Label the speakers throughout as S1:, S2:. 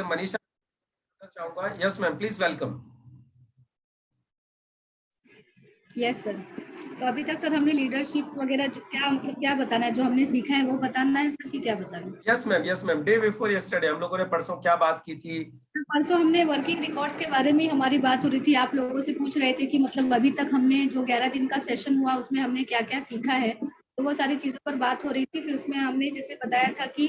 S1: मनीषा चाहूंगा। Yes ma'am, please welcome.
S2: Yes sir. तो अभी तक सर हमने लीडरशिप वगैरह क्या मतलब क्या बताना है, जो हमने सीखा है वो बताना है सर कि क्या बताना है?
S1: Yes ma'am, day before yesterday हम लोगों ने परसों क्या बात की थी?
S2: परसों हमने वर्किंग रिकॉर्ड्स के बारे में हमारी बात हो रही थी। आप लोगों से पूछ रहे थे कि मतलब अभी तक हमने जो 11 दिन का सेशन हुआ उसमें हमने क्या क्या सीखा है, तो वो सारी चीज़ों पर बात हो रही थी। फिर उसमें हमने जैसे बताया था कि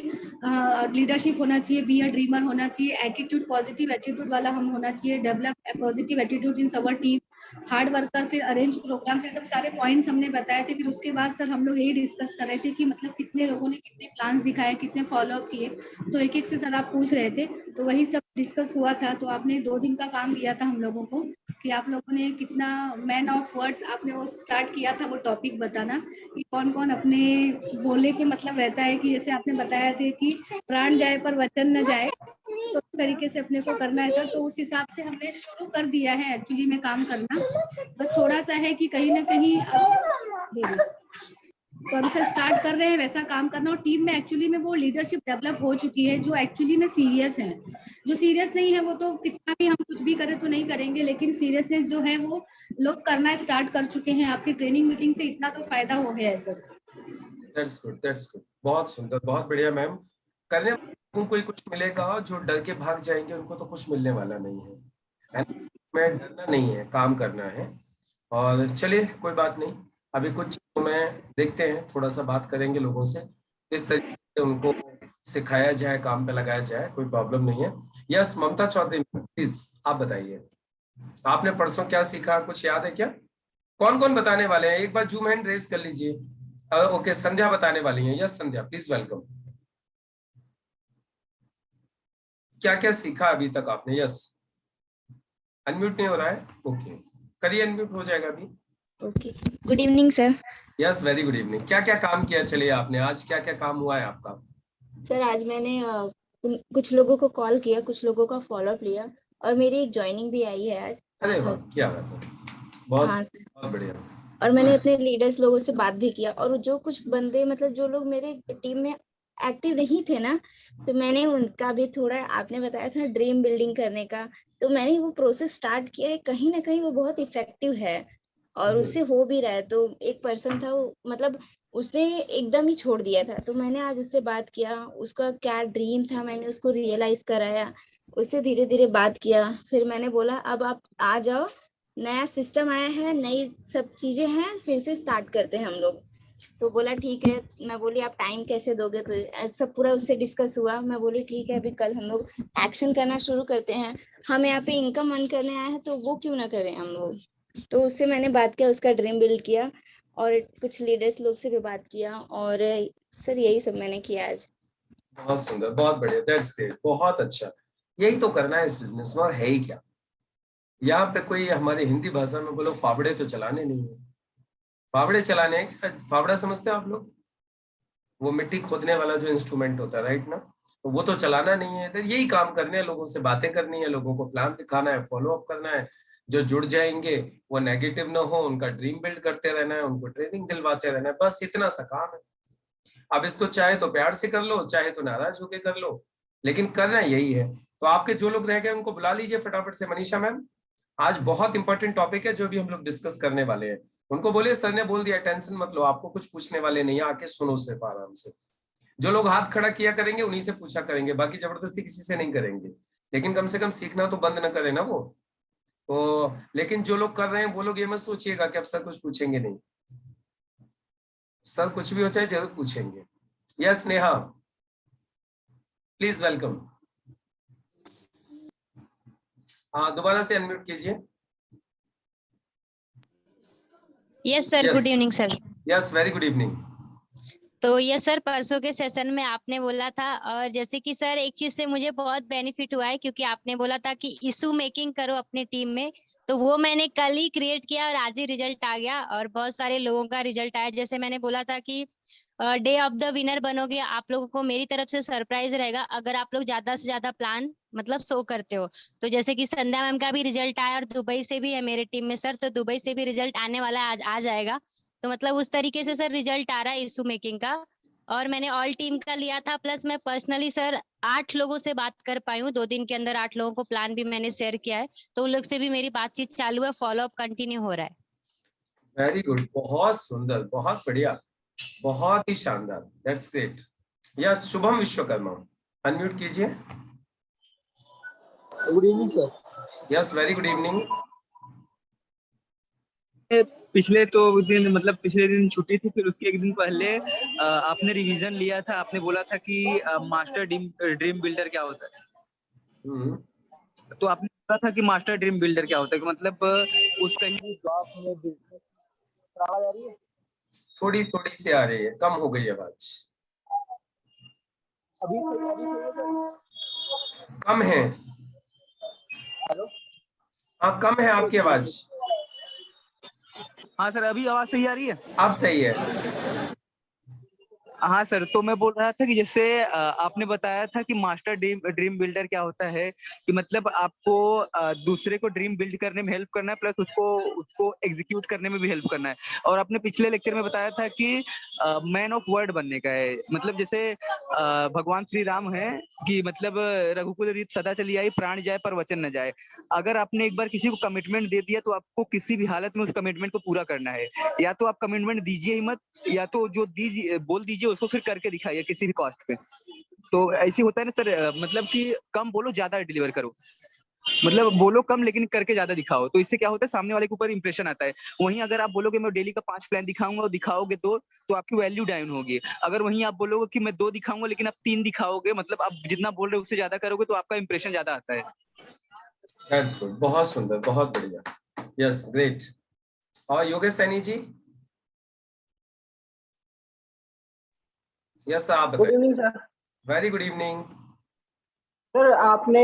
S2: लीडरशिप होना चाहिए, बी अ ड्रीमर होना चाहिए, एटीट्यूड पॉजिटिव एटीट्यूड वाला हम होना चाहिए, develop positive attitude in our team, hard worker, फिर अरेंज प्रोग्राम, से सब सारे पॉइंट्स हमने बताए थे। फिर उसके बाद सर हम लोग यही डिस्कस कर रहे थे कि मतलब कितने लोगों ने कितने प्लान्स दिखाए, कितने फॉलोअप किए, तो एक एक से सर आप पूछ रहे थे, तो वही सब डिस्कस हुआ था। तो आपने 2 दिन का काम दिया था हम लोगों को कि आप लोगों ने कितना मैन ऑफ वर्ड्स आपने वो स्टार्ट किया था, वो टॉपिक बताना कि कौन कौन अपने बोले के मतलब रहता है कि जैसे आपने बताया थे कि प्राण जाए पर वचन न जाए, तो उस तरीके से अपने को करना है सर। तो उस हिसाब से हमने शुरू कर दिया है एक्चुअली में काम करना। बस थोड़ा सा है कि कहीं ना कहीं तो हम सर स्टार्ट कर रहे हैं वैसा काम करना, और टीम में एक्चुअली में वो लीडरशिप डेवलप हो चुकी है जो एक्चुअली में सीरियस है। जो सीरियस नहीं है वो तो कितना भी हम कुछ भी करें तो नहीं करेंगे, लेकिन सीरियसनेस जो है वो लोग करना स्टार्ट कर चुके हैं। आपकी ट्रेनिंग मीटिंग से इतना तो फायदा हो गया है सर।
S1: दैट्स गुड, बहुत सुंदर, बहुत बढ़िया मैम। करने वालों को ही कुछ मिलेगा, जो डर के भाग जाएंगे उनको तो कुछ मिलने वाला नहीं है। मैं डरना नहीं है, काम करना है। और चलिए कोई बात नहीं, अभी कुछ चीजों में देखते हैं, थोड़ा सा बात करेंगे लोगों से, किस तरीके से उनको सिखाया जाए, काम पे लगाया जाए, कोई प्रॉब्लम नहीं है। यस ममता चौधरी, प्लीज आप बताइए, आपने परसों क्या सीखा, कुछ याद है क्या? कौन कौन बताने वाले हैं, एक बार जूम हैंड रेस कर लीजिए। ओके, संध्या बताने वाली हैं। Yes Sandhya, please welcome. क्या क्या सीखा अभी तक आपने? यस, अनम्यूट नहीं हो रहा है, ओके करिए, अनम्यूट हो जाएगा अभी।
S3: Okay, good evening sir.
S1: Yes very good evening. क्या क्या काम किया, चलिए आपने आज क्या क्या काम हुआ है आपका?
S3: सर आज मैंने कुछ लोगों को कॉल किया, कुछ लोगों का फॉलोअप लिया, और मेरी एक ज्वाइनिंग भी आई है आज।
S1: अरे वाह, क्या बात है, बहुत
S3: हाँ सर।
S1: बहुत बढ़िया।
S3: और मैंने अपने लीडर्स लोगों से बात भी किया, और जो कुछ बंदे मतलब जो लोग मेरे टीम में एक्टिव नहीं थे ना, तो मैंने उनका भी थोड़ा, आपने बताया था ड्रीम बिल्डिंग करने का, तो मैंने वो प्रोसेस स्टार्ट किया है। कहीं ना कहीं वो बहुत इफेक्टिव है और उससे हो भी रहा है। तो एक पर्सन था वो, मतलब उसने एकदम ही छोड़ दिया था, तो मैंने आज उससे बात किया, उसका क्या ड्रीम था मैंने उसको रियलाइज कराया, उससे धीरे धीरे बात किया। फिर मैंने बोला अब आप आ जाओ, नया सिस्टम आया है, नई सब चीजें हैं, फिर से स्टार्ट करते हैं हम लोग। तो बोला ठीक है। मैं बोली आप टाइम कैसे दोगे, तो ऐसा पूरा उससे डिस्कस हुआ। मैं बोली ठीक है, अभी कल हम लोग एक्शन करना शुरू करते हैं। हम यहाँ पे इनकम अर्न करने आए हैं, तो वो क्यों ना करें हम लोग। तो उससे मैंने बात किया, उसका ड्रीम बिल्ड किया, और कुछ लीडर्स लोग से भी बात किया, और सर यही सब मैंने किया आज।
S1: बहुत सुंदर, बहुत बढ़िया, दैट्स ग्रेट, बहुत अच्छा। यही तो करना है इस बिजनेस में, और है ही क्या। यहाँ पे कोई हमारे हिंदी भाषा में बोलो, फावड़े तो चलाने नहीं है। फावड़े चलाने हैं क्या? फावड़ा समझते हैं आप लोग? वो मिट्टी खोदने वाला जो इंस्ट्रूमेंट होता है, राइट ना? तो वो तो चलाना नहीं है। तो यही काम करने हैं, लोगों से बातें करनी है, लोगों को प्लान दिखाना है, फॉलो अप करना है। जो जुड़ जाएंगे वो नेगेटिव ना हो, उनका ड्रीम बिल्ड करते रहना है, उनको ट्रेनिंग दिलवाते रहना है, बस इतना सा काम है। अब इसको चाहे तो प्यार से कर लो, चाहे तो नाराज होके कर लो, लेकिन करना यही है। तो आपके जो लोग रह गए उनको बुला लीजिए फटाफट से। मनीषा मैम, आज बहुत इंपॉर्टेंट टॉपिक है जो भी हम लोग डिस्कस करने वाले हैं। उनको बोलिए सर ने बोल दिया, टेंशन मत लो, आपको कुछ पूछने वाले नहीं है, आके सुनो सिर्फ आराम से। जो लोग हाथ खड़ा किया करेंगे उन्हीं से पूछा करेंगे, बाकी जबरदस्ती किसी से नहीं करेंगे। लेकिन कम से कम सीखना तो बंद न करे ना वो। तो लेकिन जो लोग कर रहे हैं वो लोग ये मत सोचिएगा कि अब सर कुछ पूछेंगे नहीं। सर कुछ भी हो चाहे जरूर पूछेंगे। Yes Neha, please welcome. हाँ, दोबारा से अनम्यूट कीजिए।
S4: Yes sir, good evening sir.
S1: Yes very good evening.
S4: तो ये सर परसों के सेशन में आपने बोला था, और जैसे कि सर एक चीज से मुझे बहुत बेनिफिट हुआ है, क्योंकि आपने बोला था कि इशू मेकिंग करो अपनी टीम में, तो वो मैंने कल ही क्रिएट किया और आज ही रिजल्ट आ गया, और बहुत सारे लोगों का रिजल्ट आया। जैसे मैंने बोला था कि डे ऑफ द विनर बनोगे, आप लोगों को मेरी तरफ से सरप्राइज रहेगा अगर आप लोग ज्यादा से ज्यादा प्लान मतलब शो करते हो। तो जैसे कि संध्या मैम का भी रिजल्ट आया, और दुबई से भी है मेरे टीम में सर, तो दुबई से भी रिजल्ट आने वाला है, आज आ जाएगा। तो मतलब उस तरीके से सर रिजल्ट आ रहा है इशू मेकिंग का। और मैंने ऑल टीम का लिया था, प्लस मैं पर्सनली सर 8 लोगों से बात कर पाई हूँ 2 दिन के अंदर। 8 लोगों को प्लान भी मैंने शेयर किया है, तो उन लोग से भी मेरी बातचीत चालू है, फॉलोअप कंटिन्यू हो रहा है।
S1: वेरी गुड, बहुत सुंदर, बहुत बढ़िया, बहुत ही शानदार, that's great. Yes, Shubham Vishwakarma, unmute कीजिए।
S5: Good evening sir.
S1: Yes, very good evening.
S5: पिछले दिन छुट्टी थी, फिर उसके एक दिन पहले आपने रिवीजन लिया था। आपने बोला था कि मास्टर ड्रीम बिल्डर क्या होता है। तो आपने बोला था कि मास्टर ड्रीम बिल्डर क्या होता है, कि मतलब उस कहीं भी जॉब में बिजनेस। आवाज आ रही है?
S1: थोड़ी थोड़ी सी आ रही है, कम हो गई आवाज।
S5: अभी
S1: कम है।
S5: हेलो,
S1: हाँ, कम है आपकी आवाज।
S5: हाँ सर, अभी आवाज सही आ रही है?
S1: अब सही है।
S5: हाँ सर, तो मैं बोल रहा था कि जैसे आपने बताया था कि मास्टर ड्रीम बिल्डर क्या होता है, कि मतलब आपको दूसरे को ड्रीम बिल्ड करने में हेल्प करना है, प्लस उसको एग्जीक्यूट करने में भी हेल्प करना है। और आपने पिछले लेक्चर में बताया था कि मैन ऑफ वर्ड बनने का है। मतलब जैसे भगवान श्री राम है कि मतलब रघुकुल रीत सदा चली आई, प्राण जाए पर वचन न जाए। अगर आपने एक बार किसी को कमिटमेंट दे दिया तो आपको किसी भी हालत में उस कमिटमेंट को पूरा करना है। या तो आप कमिटमेंट दीजिए ही मत, या तो जो बोल दीजिए उसको फिर करके दिखाइए किसी भी कॉस्ट पे। तो ऐसे होता है ना सर, मतलब कि कम बोलो ज्यादा डिलीवर करो। मतलब बोलो कम लेकिन करके ज्यादा दिखाओ, तो इससे क्या होता है, सामने वाले के ऊपर इंप्रेशन आता है। वहीं अगर आप बोलोगे मैं डेली का 5 प्लान दिखाऊंगा और दिखाओगे तो आपकी वैल्यू डाउन होगी। अगर वहीं आप बोलोगे कि मैं 2 दिखाऊंगा लेकिन आप 3 दिखाओगे, मतलब आप जितना बोल रहे हो उससे ज्यादा करोगे, तो आपका इंप्रेशन ज्यादा आता है।
S1: दैट्स गुड, बहुत सुंदर, बहुत बढ़िया। Yes, great. और योगेश सैनी जी। यस सर, आप
S6: गुड
S1: बताइए।
S6: Evening sir.
S1: Very good evening.
S6: Sir आपने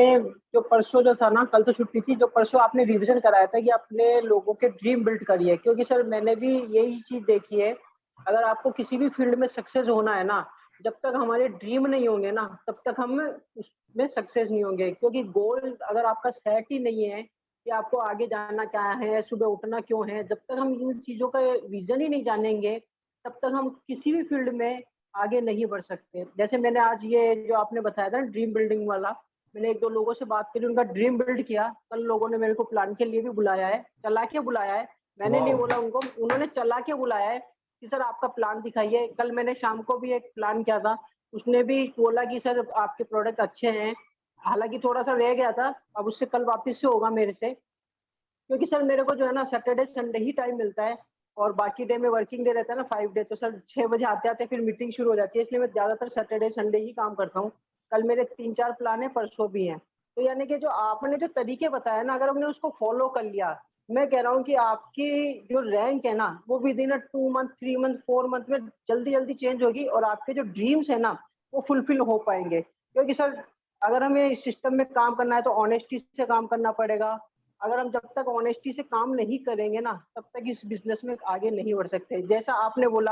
S6: जो परसों जो था ना, कल तो छुट्टी थी, जो परसों आपने रिवीजन कराया था कि अपने लोगों के ड्रीम बिल्ड करिए, क्योंकि सर मैंने भी यही चीज देखी है। अगर आपको किसी भी फील्ड में सक्सेस होना है ना, जब तक हमारे ड्रीम नहीं होंगे ना, तब तक हम उसमें सक्सेस नहीं होंगे। क्योंकि गोल अगर आपका सेट ही नहीं है कि आपको आगे जाना क्या है, सुबह उठना क्यों है, जब तक हम इन चीजों का विजन ही नहीं जानेंगे, तब तक हम किसी भी फील्ड में आगे नहीं बढ़ सकते। जैसे मैंने आज ये जो आपने बताया था ड्रीम बिल्डिंग वाला, मैंने 1-2 लोगों से बात करी, उनका ड्रीम बिल्ड किया। कल लोगों ने मेरे को प्लान के लिए भी बुलाया है, चला के बुलाया है। मैंने नहीं बोला उनको, उन्होंने चला के बुलाया है कि सर आपका प्लान दिखाइए। कल मैंने शाम को भी एक प्लान किया था, उसने भी बोला कि सर आपके प्रोडक्ट अच्छे हैं। हालांकि थोड़ा सा रह गया था, अब उससे कल वापस से होगा मेरे से। क्योंकि सर मेरे को जो है ना सैटरडे संडे ही टाइम मिलता है, और बाकी डे में वर्किंग डे रहता है ना 5 डे, तो सर 6 बजे आते आते फिर मीटिंग शुरू हो जाती है, इसलिए मैं ज्यादातर सैटरडे संडे ही काम करता हूँ। कल मेरे 3-4 प्लान है, परसों भी हैं। तो यानी कि जो आपने जो तरीके बताया ना, अगर हमने उसको फॉलो कर लिया, मैं कह रहा हूँ कि आपकी जो रैंक है ना, वो with in 2 month 3 month 4 month में जल्दी जल्दी चेंज होगी, और आपके जो ड्रीम्स है ना वो फुलफिल हो पाएंगे। क्योंकि सर अगर हमें इस सिस्टम में काम करना है तो ऑनेस्टी से काम करना पड़ेगा। अगर हम जब तक ऑनेस्टी से काम नहीं करेंगे ना, तब तक इस बिजनेस में आगे नहीं बढ़ सकते। जैसा आपने बोला,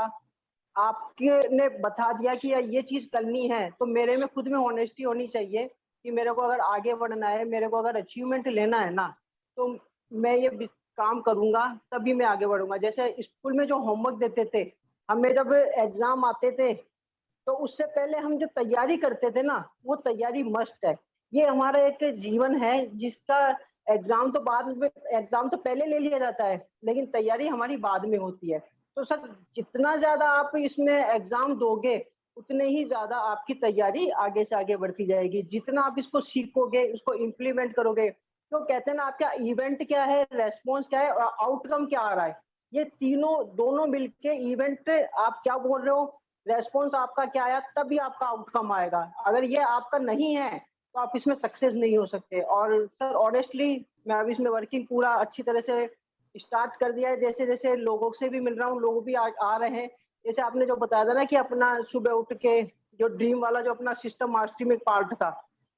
S6: आपके ने बता दिया कि ये चीज करनी है, तो मेरे में खुद में ऑनेस्टी होनी चाहिए कि मेरे को अगर आगे बढ़ना है, मेरे को अगर अचीवमेंट लेना है ना, तो मैं ये काम करूंगा, तभी मैं आगे बढ़ूंगा। जैसे स्कूल में जो होमवर्क देते थे, हमें जब एग्जाम आते थे, तो उससे पहले हम जो तैयारी करते थे ना, वो तैयारी मस्ट है। ये हमारा एक जीवन है जिसका एग्जाम तो बाद में, एग्जाम तो पहले ले लिया जाता है, लेकिन तैयारी हमारी बाद में होती है। तो सर जितना ज्यादा आप इसमें एग्जाम दोगे, उतने ही ज्यादा आपकी तैयारी आगे से आगे बढ़ती जाएगी। जितना आप इसको सीखोगे, उसको इम्प्लीमेंट करोगे, तो कहते हैं ना आपका इवेंट क्या है, रेस्पॉन्स क्या है और आउटकम क्या आ रहा है, ये तीनों दोनों मिलके इवेंट आप क्या बोल रहे हो, रेस्पॉन्स आपका क्या आया, तभी आपका आउटकम आएगा। अगर ये आपका नहीं है तो आप इसमें सक्सेस नहीं हो सकते। और सर ऑनेस्टली मैं अभी इसमें वर्किंग पूरा अच्छी तरह से स्टार्ट कर दिया है। जैसे जैसे लोगों से भी मिल रहा हूँ, लोग भी आ रहे हैं। जैसे आपने जो बताया था ना कि अपना सुबह उठ के जो ड्रीम वाला जो अपना सिस्टम मास्टरी में पार्ट था,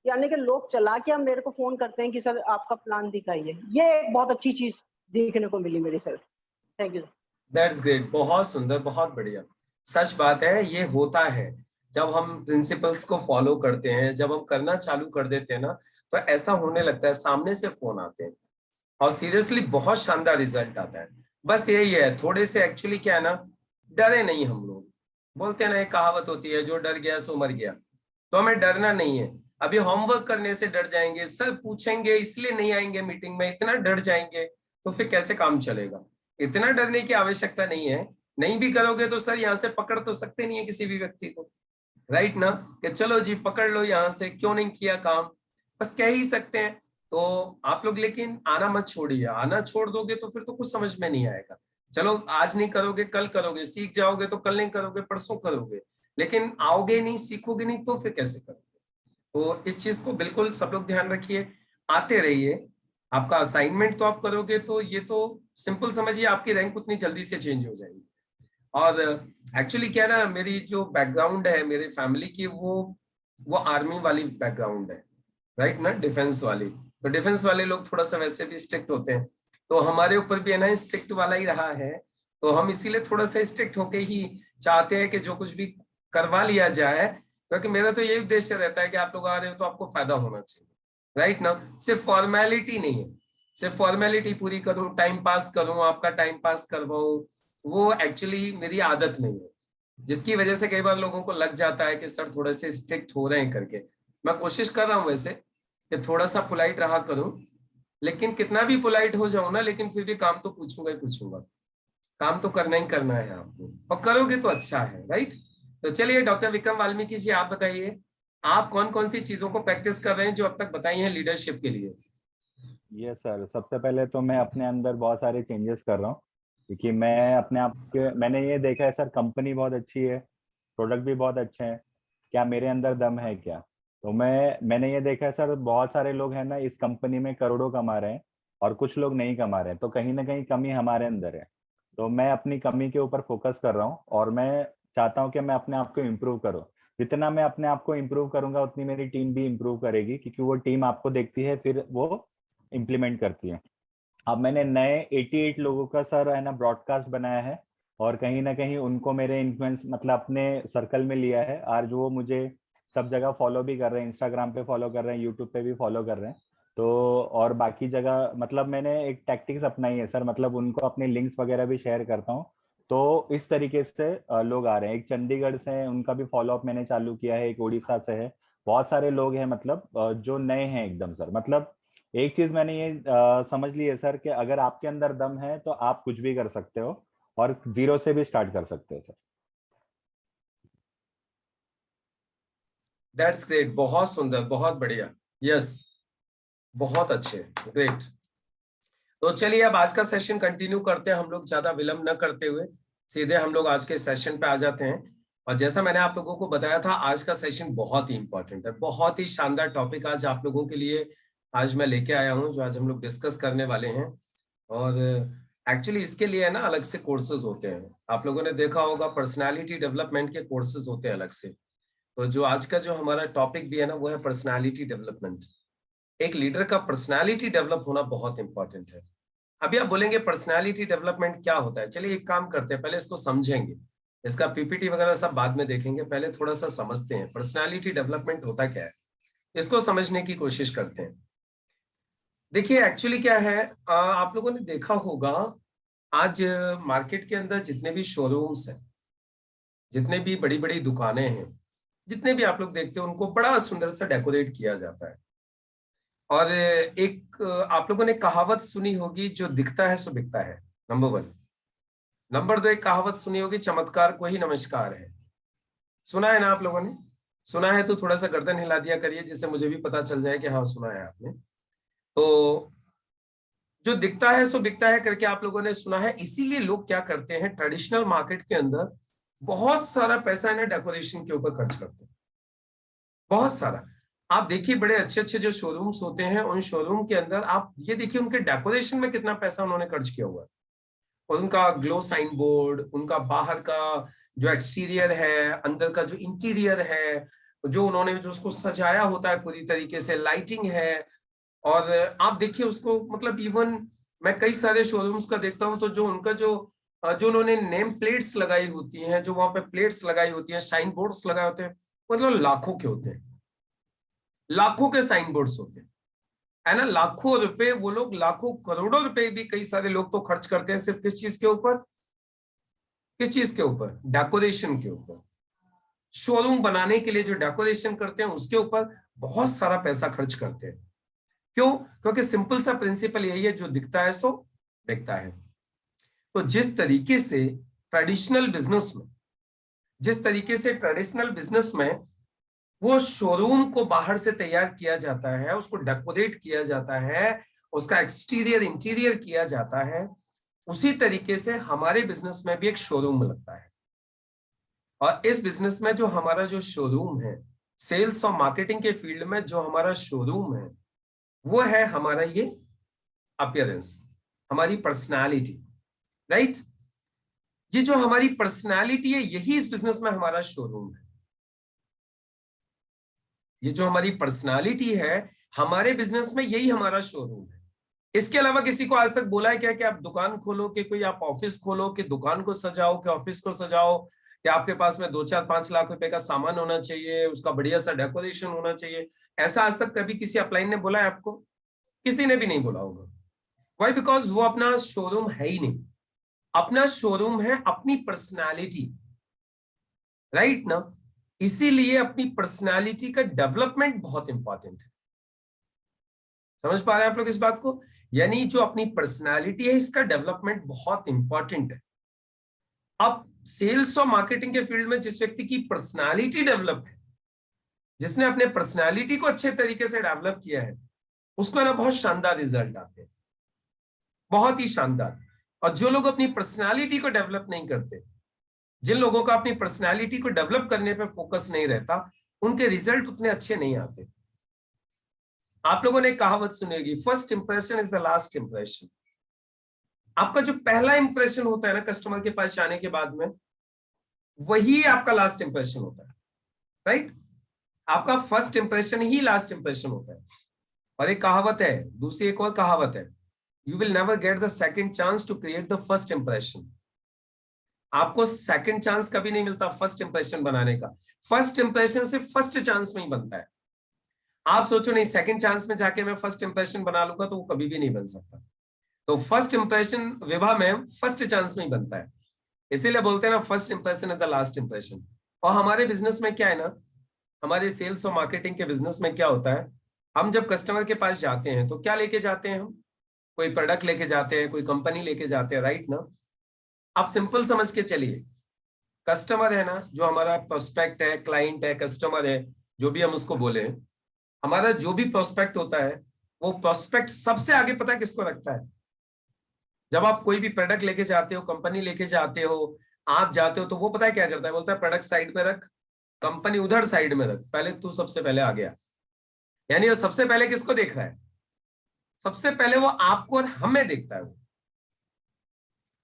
S6: यानी कि लोग चला के हम मेरे को फोन करते हैं कि सर आपका प्लान दिखाइए। ये एक बहुत अच्छी चीज देखने को मिली मेरी sir. Thank you.
S1: That's great, बहुत सुंदर, बहुत बढ़िया। सच बात है, ये होता है जब हम प्रिंसिपल्स को फॉलो करते हैं, जब हम करना चालू कर देते हैं ना, तो ऐसा होने लगता है, सामने से फोन आते हैं और सीरियसली बहुत शानदार रिजल्ट आता है। बस यही है, थोड़े से एक्चुअली क्या है ना, डरे नहीं हम लोग। बोलते हैं ना, एक कहावत होती है, जो डर गया सो मर गया। तो हमें डरना नहीं है। अभी होमवर्क करने से डर जाएंगे, सर पूछेंगे इसलिए नहीं आएंगे मीटिंग में, इतना डर जाएंगे, तो फिर कैसे काम चलेगा। इतना डरने की आवश्यकता नहीं है। नहीं भी करोगे तो सर यहाँ से पकड़ तो सकते नहीं है किसी भी व्यक्ति को, राइट ना, कि चलो जी पकड़ लो यहाँ से, क्यों नहीं किया काम, बस कह ही सकते हैं। तो आप लोग लेकिन आना मत छोड़िए। आना छोड़ दोगे तो फिर तो कुछ समझ में नहीं आएगा। चलो आज नहीं करोगे कल करोगे, सीख जाओगे तो कल नहीं करोगे परसों करोगे, लेकिन आओगे नहीं, सीखोगे नहीं, तो फिर कैसे करोगे। तो इस चीज को बिल्कुल सब लोग ध्यान रखिए, आते रहिए। आपका असाइनमेंट तो आप करोगे तो ये तो सिंपल समझिए, आपकी रैंक उतनी जल्दी से चेंज हो जाएगी। और एक्चुअली क्या ना, मेरी जो बैकग्राउंड है मेरे फैमिली की, वो आर्मी वाली बैकग्राउंड है, राइट ना, डिफेंस वाली। तो डिफेंस वाले लोग थोड़ा सा वैसे भी स्ट्रिक्ट होते हैं, तो हमारे ऊपर भी है ना स्ट्रिक्ट वाला ही रहा है। तो हम इसीलिए थोड़ा सा स्ट्रिक्ट होके ही चाहते हैं कि जो कुछ भी करवा लिया जाए, क्योंकि मेरा तो यही उद्देश्य रहता है कि आप लोग आ रहे हो तो आपको फायदा होना चाहिए, राइट ना। सिर्फ फॉर्मेलिटी नहीं है, सिर्फ फॉर्मेलिटी पूरी करूं, टाइम पास करूं, आपका टाइम पास करवाऊं, वो एक्चुअली मेरी आदत नहीं है, जिसकी वजह से कई बार लोगों को लग जाता है कि सर थोड़े से स्ट्रिक्ट हो रहे हैं करके। मैं कोशिश कर रहा हूं वैसे कि थोड़ा सा पोलाइट रहा करूं, लेकिन कितना भी पोलाइट हो जाऊं ना, लेकिन फिर भी काम तो पूछूंगा ही पूछूंगा। काम तो करना ही करना है आपको, और करोगे तो अच्छा है, राइट। तो चलिए डॉक्टर विक्रम वाल्मीकि जी, आप बताइए आप कौन कौन सी चीजों को प्रैक्टिस कर रहे हैं जो अब तक बताई हैं लीडरशिप के लिए।
S7: ये सर, सबसे पहले तो मैं अपने अंदर बहुत सारे चेंजेस कर रहा हूँ, क्योंकि मैं अपने आप के, मैंने ये देखा है सर, कंपनी बहुत अच्छी है, प्रोडक्ट भी बहुत अच्छे हैं, क्या मेरे अंदर दम है क्या। तो मैंने ये देखा है सर, बहुत सारे लोग हैं ना इस कंपनी में करोड़ों कमा रहे हैं और कुछ लोग नहीं कमा रहे हैं, तो कहीं ना कहीं कमी हमारे अंदर है। तो मैं अपनी कमी के ऊपर फोकस कर रहा हूँ और मैं चाहता हूँ कि मैं अपने आप को इम्प्रूव करूँ। जितना मैं अपने आप को इम्प्रूव करूंगा उतनी मेरी टीम भी इम्प्रूव करेगी, क्योंकि वो टीम आपको देखती है फिर वो इम्प्लीमेंट करती है। अब मैंने नए 88 लोगों का सर है ना ब्रॉडकास्ट बनाया है, और कहीं ना कहीं उनको मेरे इन्फ्लुएंस मतलब अपने सर्कल में लिया है, और जो मुझे सब जगह फॉलो भी कर रहे हैं, इंस्टाग्राम पे फॉलो कर रहे हैं, यूट्यूब पे भी फॉलो कर रहे हैं। तो और बाकी जगह मतलब मैंने एक टैक्टिक्स अपनाई है सर, मतलब उनको अपने लिंक्स वगैरह भी शेयर करता हूँ। तो इस तरीके से लोग आ रहे हैं। एक चंडीगढ़ से उनका भी फॉलोअप मैंने चालू किया है, एक उड़ीसा से है, बहुत सारे लोग हैं मतलब जो नए हैं एकदम सर। मतलब एक चीज मैंने ये समझ ली है सर, कि अगर आपके अंदर दम है तो आप कुछ भी कर सकते हो और जीरो से भी स्टार्ट कर सकते हो सर।
S1: दैट्स ग्रेट, बहुत सुंदर, बहुत बढ़िया, यस, बहुत अच्छे, ग्रेट। तो चलिए अब आज का सेशन कंटिन्यू करते हैं हम लोग, ज्यादा विलंब न करते हुए सीधे हम लोग आज के सेशन पे आ जाते हैं। और जैसा मैंने आप लोगों को बताया था, आज का सेशन बहुत ही इंपॉर्टेंट है, बहुत ही शानदार टॉपिक आज आप लोगों के लिए आज मैं लेके आया हूं, जो आज हम लोग डिस्कस करने वाले हैं। और एक्चुअली इसके लिए है ना अलग से कोर्सेज होते हैं, आप लोगों ने देखा होगा पर्सनालिटी डेवलपमेंट के कोर्सेज होते हैं अलग से। तो जो आज का जो हमारा टॉपिक भी है ना, वो है पर्सनालिटी डेवलपमेंट। एक लीडर का पर्सनालिटी डेवलप होना बहुत इंपॉर्टेंट है। अभी आप बोलेंगे पर्सनालिटी डेवलपमेंट क्या होता है, चलिए एक काम करते हैं, पहले इसको समझेंगे, इसका पीपीटी वगैरह सब बाद में देखेंगे, पहले थोड़ा सा समझते हैं पर्सनालिटी डेवलपमेंट होता क्या है, इसको समझने की कोशिश करते हैं। देखिए एक्चुअली क्या है, आप लोगों ने देखा होगा आज मार्केट के अंदर जितने भी शोरूम्स हैं, जितने भी बड़ी बड़ी दुकानें हैं, जितने भी आप लोग देखते हो, उनको बड़ा सुंदर सा डेकोरेट किया जाता है। और एक आप लोगों ने कहावत सुनी होगी, जो दिखता है सो बिकता है, नंबर 1। नंबर 2, एक कहावत सुनी होगी, चमत्कार को ही नमस्कार है। सुना है ना आप लोगों ने? सुना है तो थोड़ा सा गर्दन हिला दिया करिए, जिससे मुझे भी पता चल जाए कि हाँ सुना है आपने। तो जो दिखता है सो बिकता है करके आप लोगों ने सुना है, इसीलिए लोग क्या करते हैं, ट्रेडिशनल मार्केट के अंदर बहुत सारा पैसा इन्हें डेकोरेशन के ऊपर खर्च करते हैं, बहुत सारा। आप देखिए बड़े अच्छे अच्छे जो शोरूम्स होते हैं, उन शोरूम के अंदर आप ये देखिए उनके डेकोरेशन में कितना पैसा उन्होंने खर्च किया हुआ है। और उनका ग्लो साइन बोर्ड, उनका बाहर का जो एक्सटीरियर है, अंदर का जो इंटीरियर है, जो उन्होंने जो उसको सजाया होता है पूरी तरीके से, लाइटिंग है। और आप देखिए उसको, मतलब इवन मैं कई सारे शोरूम्स का देखता हूं, तो जो उनका जो उन्होंने नेम प्लेट्स लगाई होती हैं, जो वहां पे प्लेट्स लगाई होती हैं, साइन बोर्ड्स लगाए होते हैं, मतलब लाखों के होते हैं, लाखों के साइन बोर्ड्स होते हैं, है ना। लाखों रुपए वो लोग, लाखों करोड़ों रुपए भी कई सारे लोग तो खर्च करते हैं सिर्फ किस चीज के ऊपर, किस चीज के ऊपर? डेकोरेशन के ऊपर। शोरूम बनाने के लिए जो डेकोरेशन करते हैं उसके ऊपर बहुत सारा पैसा खर्च करते हैं। क्यों? क्योंकि सिंपल सा प्रिंसिपल यही है, जो दिखता है सो बिकता है। तो जिस तरीके से ट्रेडिशनल बिजनेस में वो शोरूम को बाहर से तैयार किया जाता है, उसको डेकोरेट किया जाता है, उसका एक्सटीरियर इंटीरियर किया जाता है, उसी तरीके से हमारे बिजनेस में भी एक शोरूम लगता है। और इस बिजनेस में जो हमारा जो शोरूम है, सेल्स और मार्केटिंग के फील्ड में जो हमारा शोरूम है, वो है हमारा ये अपीयरेंस, हमारी पर्सनालिटी, राइट? ये जो हमारी पर्सनालिटी है, यही इस बिजनेस में हमारा शोरूम है। ये जो हमारी पर्सनालिटी है हमारे बिजनेस में, यही हमारा शोरूम है। इसके अलावा किसी को आज तक बोला है क्या कि आप दुकान खोलो, कि कोई आप ऑफिस खोलो, कि दुकान को सजाओ, कि ऑफिस को सजाओ, कि आपके पास में 2-4-5 लाख रुपए का सामान होना चाहिए, उसका बढ़िया सा डेकोरेशन होना चाहिए? ऐसा आज तक कभी किसी अपलाइन ने बोला है आपको? किसी ने भी नहीं बोला होगा। वाई? बिकॉज वो अपना शोरूम है ही नहीं। अपना शोरूम है अपनी पर्सनालिटी, राइट ना? इसीलिए अपनी पर्सनालिटी का डेवलपमेंट बहुत इंपॉर्टेंट है। समझ पा रहे हैं आप लोग इस बात को? यानी जो अपनी पर्सनालिटी है, इसका डेवलपमेंट बहुत इंपॉर्टेंट है। अब सेल्स और मार्केटिंग के फील्ड में जिस व्यक्ति की पर्सनालिटी डेवलप है, जिसने अपने पर्सनालिटी को अच्छे तरीके से डेवलप किया है, उसको ना बहुत शानदार रिजल्ट आते हैं, बहुत ही शानदार। और जो लोग अपनी पर्सनालिटी को डेवलप नहीं करते, जिन लोगों का अपनी पर्सनालिटी को डेवलप करने पे फोकस नहीं रहता, उनके रिजल्ट उतने अच्छे नहीं आते। आप लोगों ने कहावत सुनी होगी, first impression is the last impression. आपका जो पहला इंप्रेशन होता है ना कस्टमर के पास जाने के बाद में, वही आपका लास्ट इंप्रेशन होता है, राइट? आपका फर्स्ट इंप्रेशन ही लास्ट इंप्रेशन होता है। और एक कहावत है, दूसरी एक और कहावत है, you will never get the second chance to create the first impression. आपको सेकंड चांस कभी नहीं मिलता फर्स्ट इंप्रेशन बनाने का। फर्स्ट इंप्रेशन से फर्स्ट चांस में ही बनता है। आप सोचो नहीं सेकंड चांस में जाके मैं फर्स्ट इंप्रेशन बना लूंगा, तो वो कभी भी नहीं बन सकता। तो फर्स्ट इंप्रेशन विवाह में फर्स्ट चांस में ही बनता है। इसीलिए बोलते हैं ना, first impression is the last impression. और हमारे बिजनेस में क्या है ना, हमारे सेल्स और मार्केटिंग के बिजनेस में क्या होता है, हम जब कस्टमर के पास जाते हैं तो क्या लेके जाते हैं? हम कोई प्रोडक्ट लेके जाते हैं, कोई कंपनी लेके जाते हैं, राइट ना? आप सिंपल समझ के चलिए, कस्टमर है ना, जो हमारा प्रोस्पेक्ट है, क्लाइंट है, कस्टमर है, जो भी हम उसको बोले, हमारा जो भी प्रोस्पेक्ट होता है, वो प्रोस्पेक्ट सबसे आगे पता है किसको रखता है? जब आप कोई भी प्रोडक्ट लेके जाते हो, कंपनी लेके जाते हो, आप जाते हो, तो वो पता है क्या करता है? बोलता है प्रोडक्ट साइड पे रख, कंपनी उधर साइड में रख, पहले तू सबसे पहले आ गया। यानी वो सबसे पहले किसको देख रहा है? सबसे पहले वो आपको और हमें देखता है।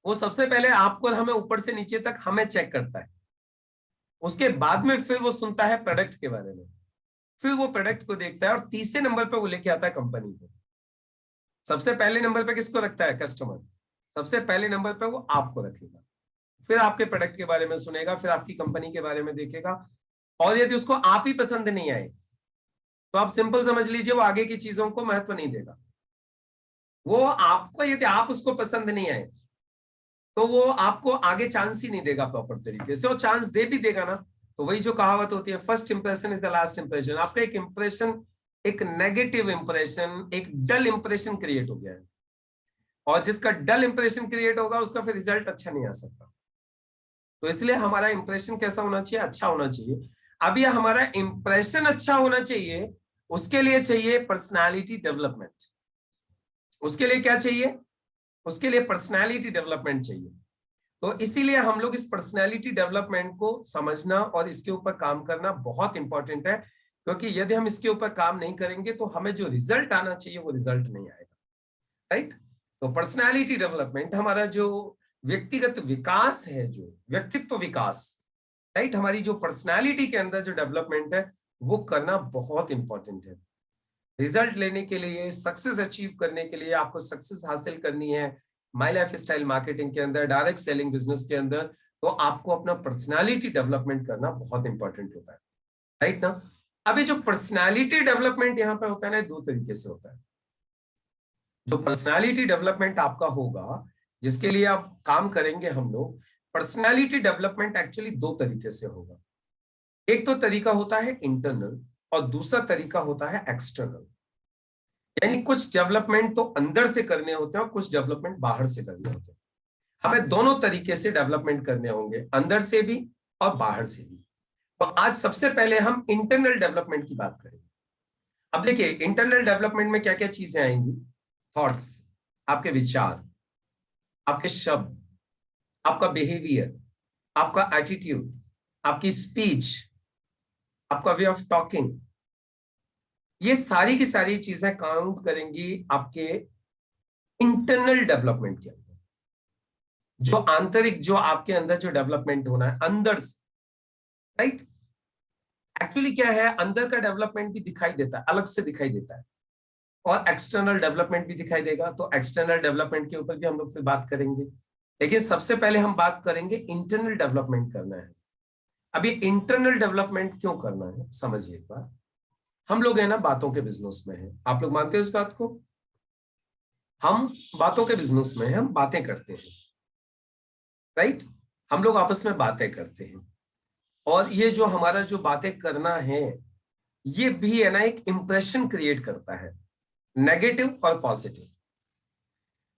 S1: वो सबसे पहले आपको और हमें ऊपर से नीचे तक हमें चेक करता है। उसके बाद में फिर वो सुनता है प्रोडक्ट के बारे में, फिर वो प्रोडक्ट को देखता है, और तीसरे नंबर पे वो लेके आता है कंपनी को। सबसे पहले नंबर पे किसको रखता है? कस्टमर। सबसे पहले नंबर पे वो आपको रखेगा, फिर आपके प्रोडक्ट के बारे में सुनेगा, फिर आपकी कंपनी के बारे में देखेगा। और यदि उसको आप ही पसंद नहीं आए, तो आप सिंपल समझ लीजिए वो आगे की चीजों को महत्व नहीं देगा। वो आपको, यदि आप उसको पसंद नहीं आए, तो वो आपको आगे चांस ही नहीं देगा प्रॉपर तरीके से। वो चांस दे भी देगा ना, तो वही जो कहावत होती है, first impression is the last impression. आपका एक इंप्रेशन, एक नेगेटिव इंप्रेशन, एक डल इंप्रेशन क्रिएट हो गया है, और जिसका डल इंप्रेशन क्रिएट होगा उसका फिर रिजल्ट अच्छा नहीं आ सकता। तो इसलिए हमारा इंप्रेशन कैसा होना चाहिए? अच्छा होना चाहिए। अब ये हमारा इंप्रेशन अच्छा होना चाहिए, उसके लिए चाहिए पर्सनालिटी डेवलपमेंट। उसके लिए क्या चाहिए? उसके लिए पर्सनालिटी डेवलपमेंट चाहिए। तो इसीलिए हम लोग इस पर्सनालिटी डेवलपमेंट को समझना और इसके ऊपर काम करना बहुत इंपॉर्टेंट है, क्योंकि यदि हम इसके ऊपर काम नहीं करेंगे तो हमें जो रिजल्ट आना चाहिए वो रिजल्ट नहीं आएगा, राइट? तो पर्सनालिटी डेवलपमेंट, हमारा जो व्यक्तिगत विकास है, जो व्यक्तित्व विकास, राइट, हमारी जो पर्सनालिटी के अंदर जो डेवलपमेंट है, वो करना बहुत इंपॉर्टेंट है। रिजल्ट लेने के लिए, सक्सेस अचीव करने के लिए, आपको सक्सेस हासिल करनी है माई लाइफ स्टाइल मार्केटिंग के अंदर, डायरेक्ट सेलिंग बिजनेस के अंदर, तो आपको अपना पर्सनालिटी डेवलपमेंट करना बहुत इंपॉर्टेंट होता है, राइट ना? अभी जो पर्सनालिटी डेवलपमेंट यहाँ पे होता है ना, दो तरीके से होता है। जो पर्सनालिटी डेवलपमेंट आपका होगा, जिसके लिए आप काम करेंगे हम लोग, पर्सनालिटी डेवलपमेंट एक्चुअली दो तरीके से होगा। एक तो तरीका होता है इंटरनल और दूसरा तरीका होता है एक्सटर्नल। यानी कुछ डेवलपमेंट तो अंदर से करने होते हैं और कुछ डेवलपमेंट बाहर से करने होते हैं। हमें दोनों तरीके से डेवलपमेंट करने होंगे, अंदर से भी और बाहर से भी। तो आज सबसे पहले हम इंटरनल डेवलपमेंट की बात करेंगे। अब देखिए इंटरनल डेवलपमेंट में क्या क्या चीजें आएंगी। थॉट्स, आपके विचार, आपके शब्द, आपका बिहेवियर, आपका एटीट्यूड, आपकी स्पीच, आपका वे ऑफ टॉकिंग, ये सारी की सारी चीजें काउंट करेंगी आपके इंटरनल डेवलपमेंट के अंदर। जो आंतरिक, जो आपके अंदर जो डेवलपमेंट होना है अंदर से, राइट। एक्चुअली क्या है, अंदर का डेवलपमेंट भी दिखाई देता है, अलग से दिखाई देता है, और एक्सटर्नल डेवलपमेंट भी दिखाई देगा। तो एक्सटर्नल डेवलपमेंट के ऊपर भी हम लोग फिर बात करेंगे, लेकिन सबसे पहले हम बात करेंगे इंटरनल डेवलपमेंट करना है। अब ये इंटरनल डेवलपमेंट क्यों करना है समझिए एक बार। हम लोग है ना बातों के बिजनेस में है, आप लोग मानते हो इस बात को? हम बातों के बिजनेस में हैं, हम बातें करते हैं, राइट। हम लोग आपस में बातें करते हैं, और ये जो हमारा जो बातें करना है ये भी है ना एक इंप्रेशन क्रिएट करता है, नेगेटिव और पॉजिटिव।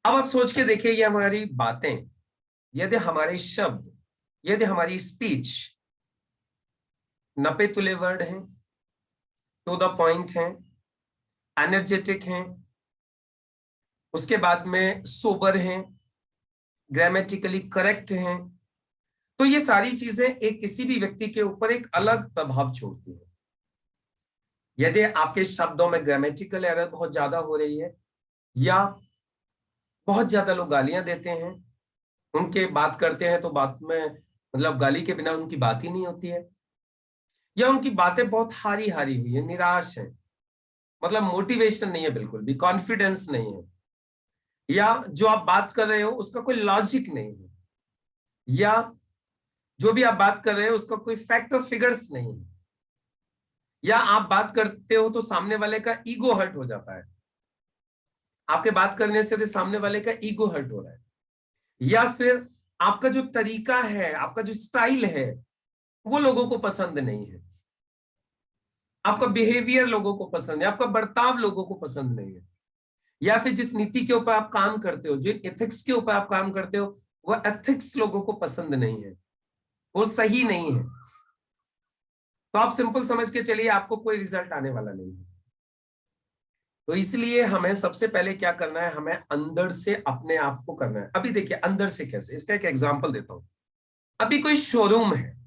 S1: अब आप सोच के देखिए, ये हमारी बातें, यदि हमारे शब्द, यदि हमारी स्पीच नपे तुले वर्ड हैं, टू द पॉइंट हैं, एनर्जेटिक हैं, उसके बाद में सोबर हैं, ग्रामेटिकली करेक्ट हैं, तो ये सारी चीजें एक किसी भी व्यक्ति के ऊपर एक अलग प्रभाव छोड़ती है। यदि आपके शब्दों में ग्रामेटिकल एरर बहुत ज्यादा हो रही है, या बहुत ज्यादा लोग गालियां देते हैं, उनके बात करते हैं तो बात में मतलब गाली के बिना उनकी बात ही नहीं होती है, या उनकी बातें बहुत हारी हारी हुई है, निराश है, मतलब मोटिवेशन नहीं है, बिल्कुल भी कॉन्फिडेंस नहीं है, या जो आप बात कर रहे हो उसका कोई लॉजिक नहीं है, या जो भी आप बात कर रहे हो उसका कोई फैक्ट और फिगर्स नहीं है, या आप बात करते हो तो सामने वाले का ईगो हर्ट हो जाता है, आपके बात करने से भी सामने वाले का ईगो हर्ट हो रहा है, या फिर आपका जो तरीका है, आपका जो स्टाइल है वो लोगों को पसंद नहीं है, आपका बिहेवियर लोगों को पसंद है, आपका बर्ताव लोगों को पसंद नहीं है, या फिर जिस नीति के ऊपर आप काम करते हो, जिन एथिक्स के ऊपर आप काम करते हो, वो एथिक्स लोगों को पसंद नहीं है, वो सही नहीं है, तो आप सिंपल समझ के चलिए आपको कोई रिजल्ट आने वाला नहीं है। तो इसलिए हमें सबसे पहले क्या करना है, हमें अंदर से अपने आप को करना है। अभी देखिए अंदर से कैसे, इसका एक एग्जांपल देता हूं। अभी कोई शोरूम है,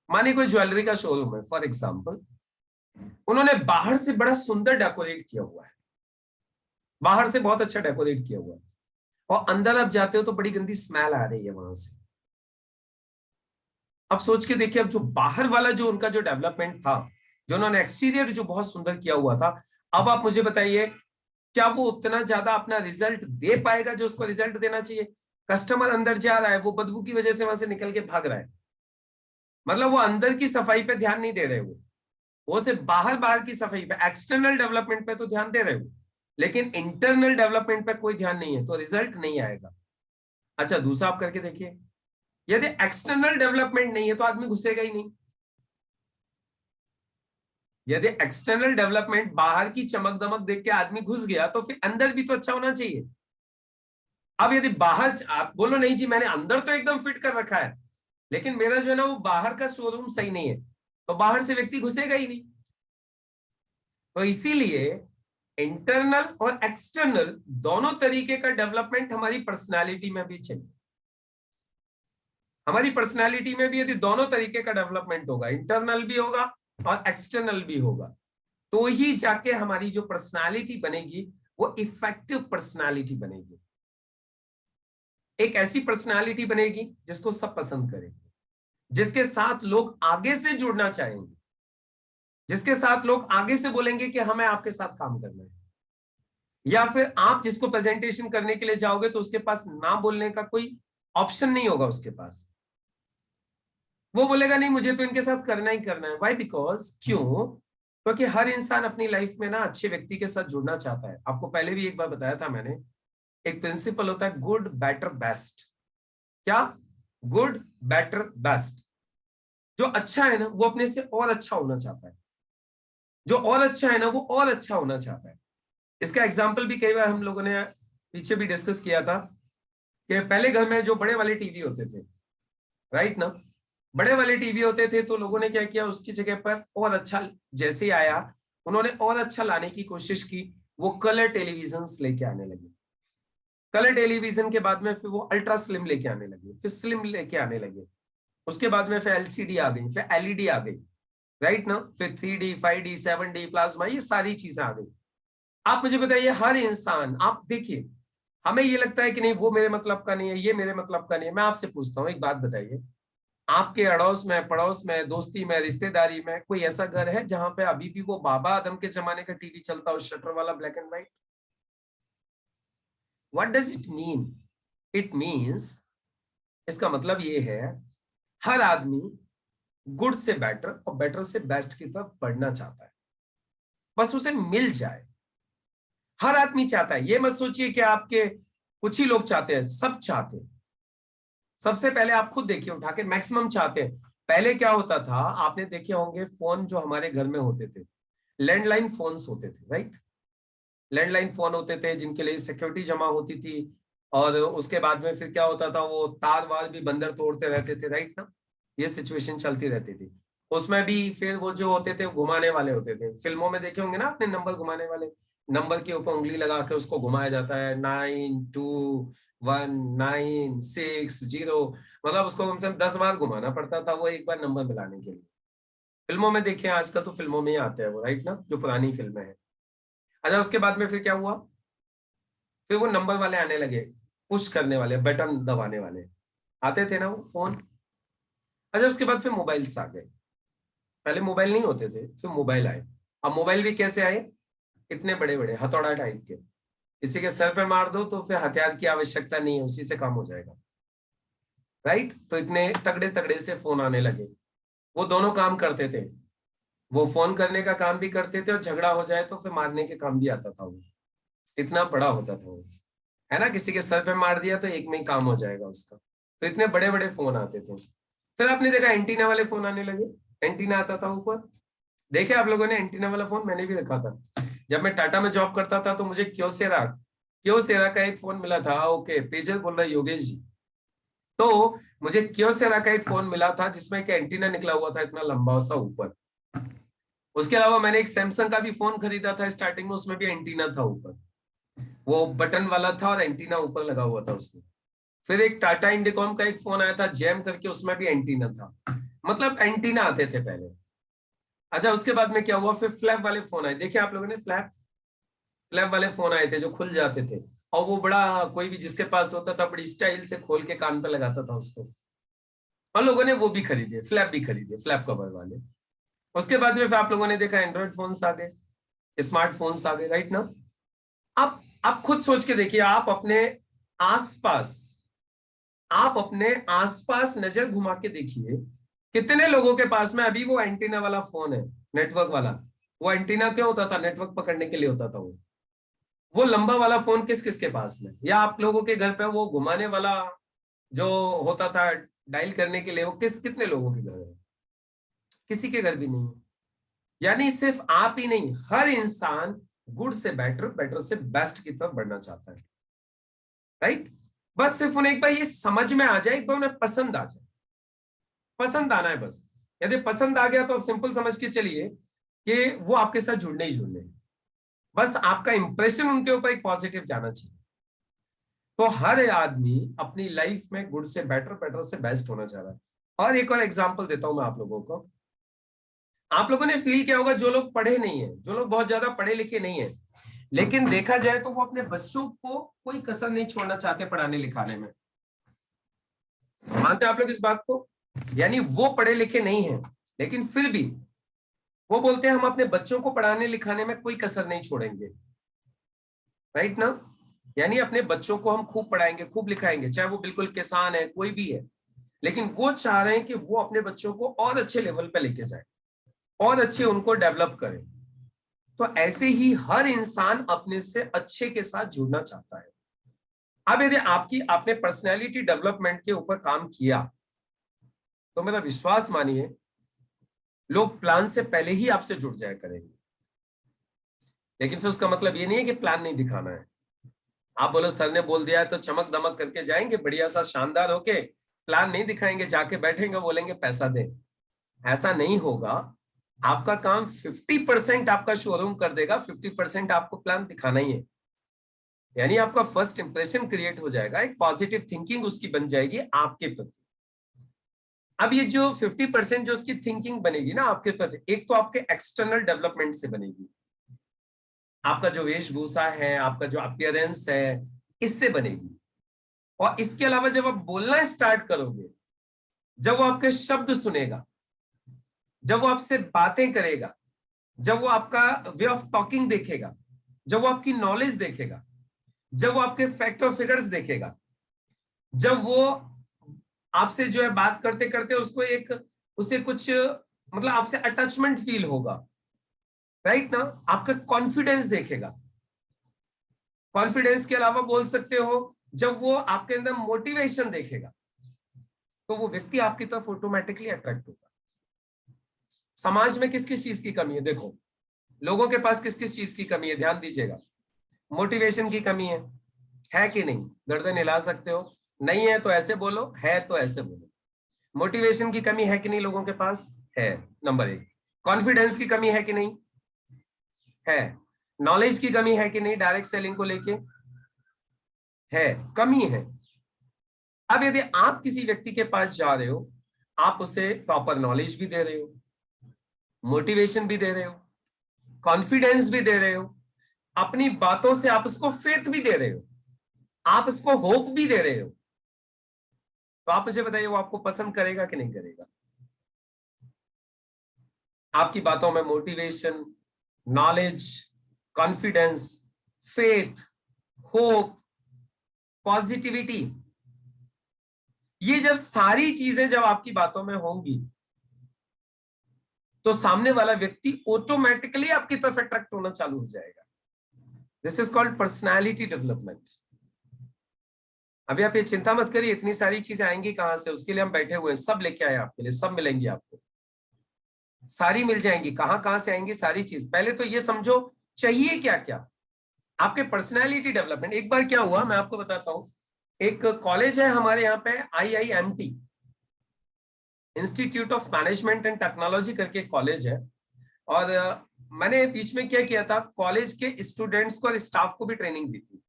S1: मानिए कोई ज्वेलरी का शोरूम है फॉर एग्जांपल, उन्होंने बाहर से बड़ा सुंदर डेकोरेट किया हुआ है, बाहर से बहुत अच्छा डेकोरेट किया हुआ है, और अंदर आप जाते हो तो बड़ी गंदी स्मेल आ रही है वहां से। अब सोच के देखिए, अब जो बाहर वाला जो उनका जो डेवलपमेंट था, जो उन्होंने एक्सटीरियर जो बहुत सुंदर किया हुआ था, अब आप मुझे बताइए क्या वो उतना ज्यादा अपना रिजल्ट दे पाएगा जो उसको रिजल्ट देना चाहिए? कस्टमर अंदर जा रहा है, वो बदबू की वजह से वहां से निकल के भाग रहा है, मतलब वो अंदर की सफाई पे ध्यान नहीं दे रहे, वो सिर्फ बाहर बाहर की सफाई पे, एक्सटर्नल डेवलपमेंट पे तो ध्यान दे रहे हो, लेकिन इंटरनल डेवलपमेंट पे कोई ध्यान नहीं है, तो रिजल्ट नहीं आएगा। अच्छा दूसरा आप करके देखिए, यदि एक्सटर्नल डेवलपमेंट नहीं है तो आदमी घुसेगा ही नहीं। यदि एक्सटर्नल डेवलपमेंट, बाहर की चमक दमक देख के आदमी घुस गया, तो फिर अंदर भी तो अच्छा होना चाहिए। अब यदि बाहर आप बोलो नहीं जी मैंने अंदर तो एकदम फिट कर रखा है, लेकिन मेरा जो है ना वो बाहर का शोरूम सही नहीं है, तो बाहर से व्यक्ति घुसेगा ही नहीं। तो इसीलिए इंटरनल और एक्सटर्नल दोनों तरीके का डेवलपमेंट हमारी पर्सनालिटी में भी चाहिए। हमारी पर्सनालिटी में भी यदि दोनों तरीके का डेवलपमेंट होगा, इंटरनल भी होगा और एक्सटर्नल भी होगा, तो ही जाके हमारी जो पर्सनालिटी बनेगी वो इफेक्टिव पर्सनालिटी बनेगी, एक ऐसी पर्सनालिटी बनेगी जिसको सब पसंद करेंगे, जिसके साथ लोग आगे से जुड़ना चाहेंगे, जिसके साथ लोग आगे से बोलेंगे कि हमें आपके साथ काम करना है। या फिर आप जिसको प्रेजेंटेशन करने के लिए जाओगे तो उसके पास ना बोलने का कोई ऑप्शन नहीं होगा, उसके पास वो बोलेगा नहीं मुझे तो इनके साथ करना ही करना है। व्हाई? बिकॉज क्यों? क्योंकि हर इंसान अपनी लाइफ में ना अच्छे व्यक्ति के साथ जुड़ना चाहता है। आपको पहले भी एक बार बताया था मैंने, एक प्रिंसिपल होता है गुड बेटर बेस्ट। क्या? Good, better, best. जो अच्छा है ना वो अपने से और अच्छा होना चाहता है, जो और अच्छा है ना वो और अच्छा होना चाहता है। इसका एग्जाम्पल भी कई बार हम लोगों ने पीछे भी डिस्कस किया था कि पहले घर में जो बड़े वाले टीवी होते थे, राइट ना, बड़े वाले टीवी होते थे तो लोगों ने क्या किया, उसकी जगह पर और अच्छा जैसे आया उन्होंने और अच्छा लाने की कोशिश की, वो कलर टेलीविजन लेके आने लगे। कलर टेलीविजन के बाद में फिर वो अल्ट्रा स्लिम लेके आने लगे, फिर स्लिम लेके आने लगे, उसके बाद में फिर एलसीडी आ गई, फिर एलईडी आ गई, राइट ना, फिर 3D 5D 7D प्लाज्मा, ये सारी चीजें आ गई। आप मुझे बताइए, हर इंसान, आप देखिए, हमें ये लगता है कि नहीं वो मेरे मतलब का नहीं है, ये मेरे मतलब का नहीं है। मैं आपसे पूछता हूँ एक बात बताइए, आपके अड़ोस में, पड़ोस में, दोस्ती में, रिश्तेदारी में कोई ऐसा घर है जहां पे अभी भी वो बाबा आदम के जमाने का टीवी चलता हो, शटर वाला, black and white? What does it mean? It means, इसका मतलब ये है हर आदमी गुड से बेटर और बेटर से बेस्ट की तरफ बढ़ना चाहता है, बस उसे मिल जाए। हर आदमी चाहता है, ये मत सोचिए कि आपके कुछ ही लोग चाहते हैं, सब चाहते हैं। सबसे पहले आप खुद देखिए उठा के, मैक्सिमम चाहते हैं। पहले क्या होता था, आपने देखे होंगे फोन जो हमारे घर में होते थे, लैंडलाइन फोन्स होते थे, राइट? लैंडलाइन फोन होते थे जिनके लिए सिक्योरिटी जमा होती थी, और उसके बाद में फिर क्या होता था, वो तार वार भी बंदर तोड़ते रहते थे, राइट ना, ये सिचुएशन चलती रहती थी। उसमें भी फिर वो जो होते थे घुमाने वाले होते थे, फिल्मों में देखे होंगे ना आपने, नंबर घुमाने वाले, नंबर के ऊपर उंगली लगा के उसको घुमाया जाता है, 921960, मतलब उसको कम से कम 10 बार घुमाना पड़ता था वो एक बार नंबर मिलाने के लिए। फिल्मों में देखे, आजकल तो फिल्मों में ही आते हैं वो, राइट ना, जो पुरानी फिल्में हैं। अच्छा, उसके बाद में फिर क्या हुआ, फिर वो नंबर वाले आने लगे, पुश करने वाले, बटन दबाने वाले आते थे ना वो फोन। अच्छा, उसके बाद फिर मोबाइल्स आ गए। पहले मोबाइल नहीं होते थे, फिर मोबाइल आए। अब मोबाइल भी कैसे आए, इतने बड़े बड़े हथौड़ा टाइप के, किसी के सर पे मार दो तो फिर हथियार की आवश्यकता नहीं है, उसी से काम हो जाएगा, राइट? तो इतने तगड़े तगड़े से फोन आने लगे। वो दोनों काम करते थे, वो फोन करने का काम भी करते थे और झगड़ा हो जाए तो फिर मारने के काम भी आता था वो, इतना बड़ा होता था वो, है ना। किसी के सर पे मार दिया तो एक में ही काम हो जाएगा उसका। तो इतने बड़े बड़े फोन आते थे। फिर आपने देखा एंटीना वाले फोन आने लगे, एंटीना आता था ऊपर, देखे आप लोगों ने एंटीना वाला फोन? मैंने भी रखा था। जब मैं टाटा में जॉब करता था तो मुझे क्योसेरा का एक फोन मिला था। ओके, पेजर बोल रहा है योगेश जी। तो मुझे क्योसेरा का एक फोन मिला था जिसमें एक एंटीना निकला हुआ था इतना लंबा सा ऊपर। उसके अलावा मैंने एक सैमसंग का भी फोन खरीदा था स्टार्टिंग में, उसमें भी एंटीना था ऊपर, वो बटन वाला था और एंटीना ऊपर लगा हुआ था उसमें। फिर एक टाटा इंडिकॉम का एक फोन आया था जैम करके, उसमें भी एंटीना था। मतलब एंटीना आते थे पहले। अच्छा, उसके बाद में क्या हुआ, फिर फ्लैप वाले फोन आए, देखे आप लोगों ने? फ्लैप वाले फोन आए थे जो खुल जाते थे, और वो बड़ा, कोई भी जिसके पास होता था बड़ी स्टाइल से खोल के कान पे लगाता था उसको, और लोगों ने वो भी खरीदे, फ्लैप भी खरीदे, फ्लैप कवर वाले। उसके बाद में फिर आप लोगों ने देखा एंड्रॉइड फोन्स आ गए, स्मार्टफोन्स आ गए, राइट ना। आप खुद सोच के देखिए, आप अपने आसपास नजर घुमा के देखिए, कितने लोगों के पास में अभी वो एंटीना वाला फोन है, नेटवर्क वाला। वो एंटीना क्यों होता था? नेटवर्क पकड़ने के लिए होता था वो लंबा वाला फोन किस किस के पास में? या आप लोगों के घर पे वो घुमाने वाला जो होता था डायल करने के लिए, वो कितने लोगों के घर है? किसी के घर भी नहीं है। यानी सिर्फ आप ही नहीं, हर इंसान गुड से बेटर, बेटर से बेस्ट की तरफ बढ़ना चाहता है, राइट? बस सिर्फ उन्हें एक बार ये समझ में आ जाए, एक बार उन्हें पसंद आ जाए, पसंद आना है बस। यदि पसंद आ गया तो आप सिंपल समझ के चलिए कि वो आपके साथ जुड़ने ही जुड़ने हैं। बस आपका इंप्रेशन उनके ऊपर एक पॉजिटिव जाना चाहिए। तो हर आदमी अपनी लाइफ में गुड से बेटर, बेटर से बेस्ट होना चाह रहा है। और एक और एग्जांपल देता हूं मैं आप लोगों को। आप लोगों ने फील किया होगा, जो लोग पढ़े नहीं है, जो लोग बहुत ज्यादा पढ़े लिखे नहीं है, लेकिन देखा जाए तो वो अपने बच्चों को कोई कसर नहीं छोड़ना चाहते पढ़ाने लिखाने में। मानते हैं आप लोग इस बात को? यानी वो पढ़े लिखे नहीं है, लेकिन फिर भी वो बोलते हैं हम अपने बच्चों को पढ़ाने लिखाने में कोई कसर नहीं छोड़ेंगे, राइट ना। यानी अपने बच्चों को हम खूब पढ़ाएंगे, खूब लिखाएंगे, चाहे वो बिल्कुल किसान है, कोई भी है, लेकिन वो चाह रहे हैं कि वो अपने बच्चों को और अच्छे लेवल पे लेके जाए और अच्छे उनको डेवलप करें। तो ऐसे ही हर इंसान अपने से अच्छे के साथ जुड़ना चाहता है। अब यदि आपने पर्सनैलिटी डेवलपमेंट के ऊपर काम किया तो मेरा विश्वास मानिए लोग प्लान से पहले ही आपसे जुड़ जाया करेंगे। लेकिन फिर उसका मतलब ये नहीं है कि प्लान नहीं दिखाना है। आप बोलो सर ने बोल दिया है तो चमक दमक करके जाएंगे, बढ़िया सा शानदार होके, प्लान नहीं दिखाएंगे, जाके बैठेंगे, बोलेंगे पैसा दे। ऐसा नहीं होगा। आपका काम 50% आपका शोरूम कर देगा, 50% आपको प्लान दिखाना ही है। यानी आपका फर्स्ट इंप्रेशन क्रिएट हो जाएगा, एक पॉजिटिव थिंकिंग उसकी बन जाएगी आपके प्रति। अब ये जो 50% जो उसकी थिंकिंग बनेगी ना आपके प्रति, एक तो आपके एक्सटर्नल डेवलपमेंट से बनेगी, आपका जो वेशभूषा है, आपका जो अपीयरेंस है, इससे बनेगी। और इसके अलावा जब आप बोलना स्टार्ट करोगे, जब वो आपके शब्द सुनेगा, जब वो आपसे बातें करेगा, जब वो आपका वे ऑफ टॉकिंग देखेगा, जब वो आपकी नॉलेज देखेगा, जब वो आपके फैक्ट और फिगर्स देखेगा, जब वो आपसे जो है बात करते करते उसे कुछ मतलब आपसे अटैचमेंट फील होगा, राइट ना, आपका कॉन्फिडेंस देखेगा। कॉन्फिडेंस के अलावा बोल सकते हो जब वो आपके अंदर मोटिवेशन देखेगा, तो वो व्यक्ति आपकी तरफ ऑटोमेटिकली अट्रैक्ट होगा। समाज में किस किस चीज की कमी है? देखो, लोगों के पास किस किस चीज की कमी है, ध्यान दीजिएगा। मोटिवेशन की कमी है कि नहीं? गर्दन हिला सकते हो। नहीं है तो ऐसे बोलो, है तो ऐसे बोलो। मोटिवेशन की कमी है कि नहीं लोगों के पास? है, नंबर 1। कॉन्फिडेंस की कमी है कि नहीं? है। नॉलेज की कमी है कि नहीं? डायरेक्ट सेलिंग को लेके है, कमी है। अब यदि आप किसी व्यक्ति के पास जा रहे हो, आप उसे प्रॉपर नॉलेज भी दे रहे हो, मोटिवेशन भी दे रहे हो, कॉन्फिडेंस भी दे रहे हो, अपनी बातों से आप उसको फेथ भी दे रहे हो, आप उसको होप भी दे रहे हो, तो आप मुझे बताइए वो आपको पसंद करेगा कि नहीं करेगा? आपकी बातों में motivation, knowledge, confidence, faith, hope, positivity, ये जब सारी चीजें जब आपकी बातों में होंगी तो सामने वाला व्यक्ति ऑटोमेटिकली आपकी तरफ अट्रैक्ट होना चालू हो जाएगा। This is called personality development. अभी आप ये चिंता मत करिए, इतनी सारी चीजें आएंगी कहां से, उसके लिए हम बैठे हुए हैं, सब लेके आए आपके लिए, सब मिलेंगी आपको, सारी मिल जाएंगी। कहां कहां से आएंगी सारी चीज? पहले तो ये समझो चाहिए क्या क्या आपके पर्सनैलिटी डेवलपमेंट। एक बार क्या हुआ मैं आपको बताता हूं। एक कॉलेज है हमारे यहाँ पे, IIMT, institute of management and technology करके कॉलेज है। और मैंने बीच में क्या किया था, कॉलेज के स्टूडेंट्स को और स्टाफ को भी ट्रेनिंग दी थी।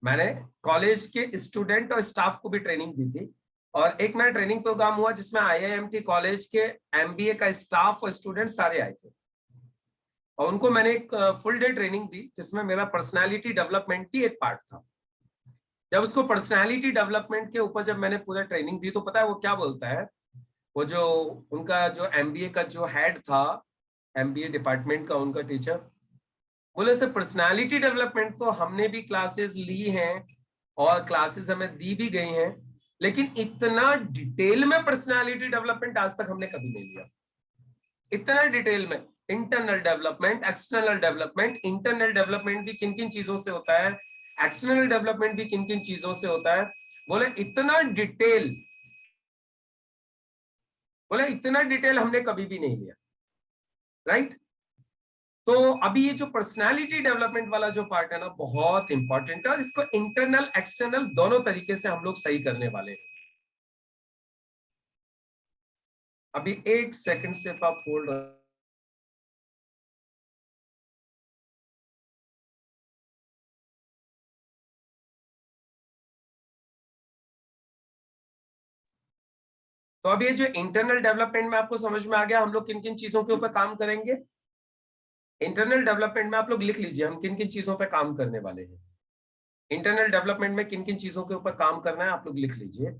S1: मैंने कॉलेज के स्टूडेंट और स्टाफ को भी ट्रेनिंग दी थी। और एक मेरा ट्रेनिंग प्रोग्राम हुआ जिसमें IIMT कॉलेज के MBA का स्टाफ और स्टूडेंट सारे आए थे, और उनको मैंने एक फुल डे ट्रेनिंग दी जिसमें मेरा पर्सनालिटी डेवलपमेंट भी एक पार्ट था। जब उसको पर्सनालिटी डेवलपमेंट के ऊपर जब मैंने पूरा ट्रेनिंग दी, तो पता है वो क्या बोलता है, वो जो उनका जो MBA का जो हेड था, MBA डिपार्टमेंट का उनका टीचर, बोले सर पर्सनालिटी डेवलपमेंट तो हमने भी क्लासेस ली हैं और क्लासेस हमें दी भी गई हैं, लेकिन इतना डिटेल में पर्सनालिटी डेवलपमेंट आज तक हमने कभी नहीं लिया। इतना डिटेल में internal development, external development, internal development भी किन किन चीजों से होता है, एक्सटर्नल डेवलपमेंट भी किन किन चीजों से होता है, बोले इतना डिटेल हमने कभी भी नहीं लिया, राइट। तो अभी ये जो पर्सनालिटी डेवलपमेंट वाला जो पार्ट है ना, बहुत इंपॉर्टेंट है, और इसको इंटरनल एक्सटर्नल दोनों तरीके से हम लोग सही करने वाले हैं। अभी 1 सेकंड सिर्फ आप होल्ड। तो अब ये जो इंटरनल डेवलपमेंट में आपको समझ में आ गया हम लोग किन किन चीजों के ऊपर काम करेंगे। इंटरनल डेवलपमेंट में आप लोग लिख लीजिए हम किन किन चीजों पर काम करने वाले हैं। इंटरनल डेवलपमेंट में किन किन चीजों के ऊपर काम करना है आप लोग लिख लीजिए,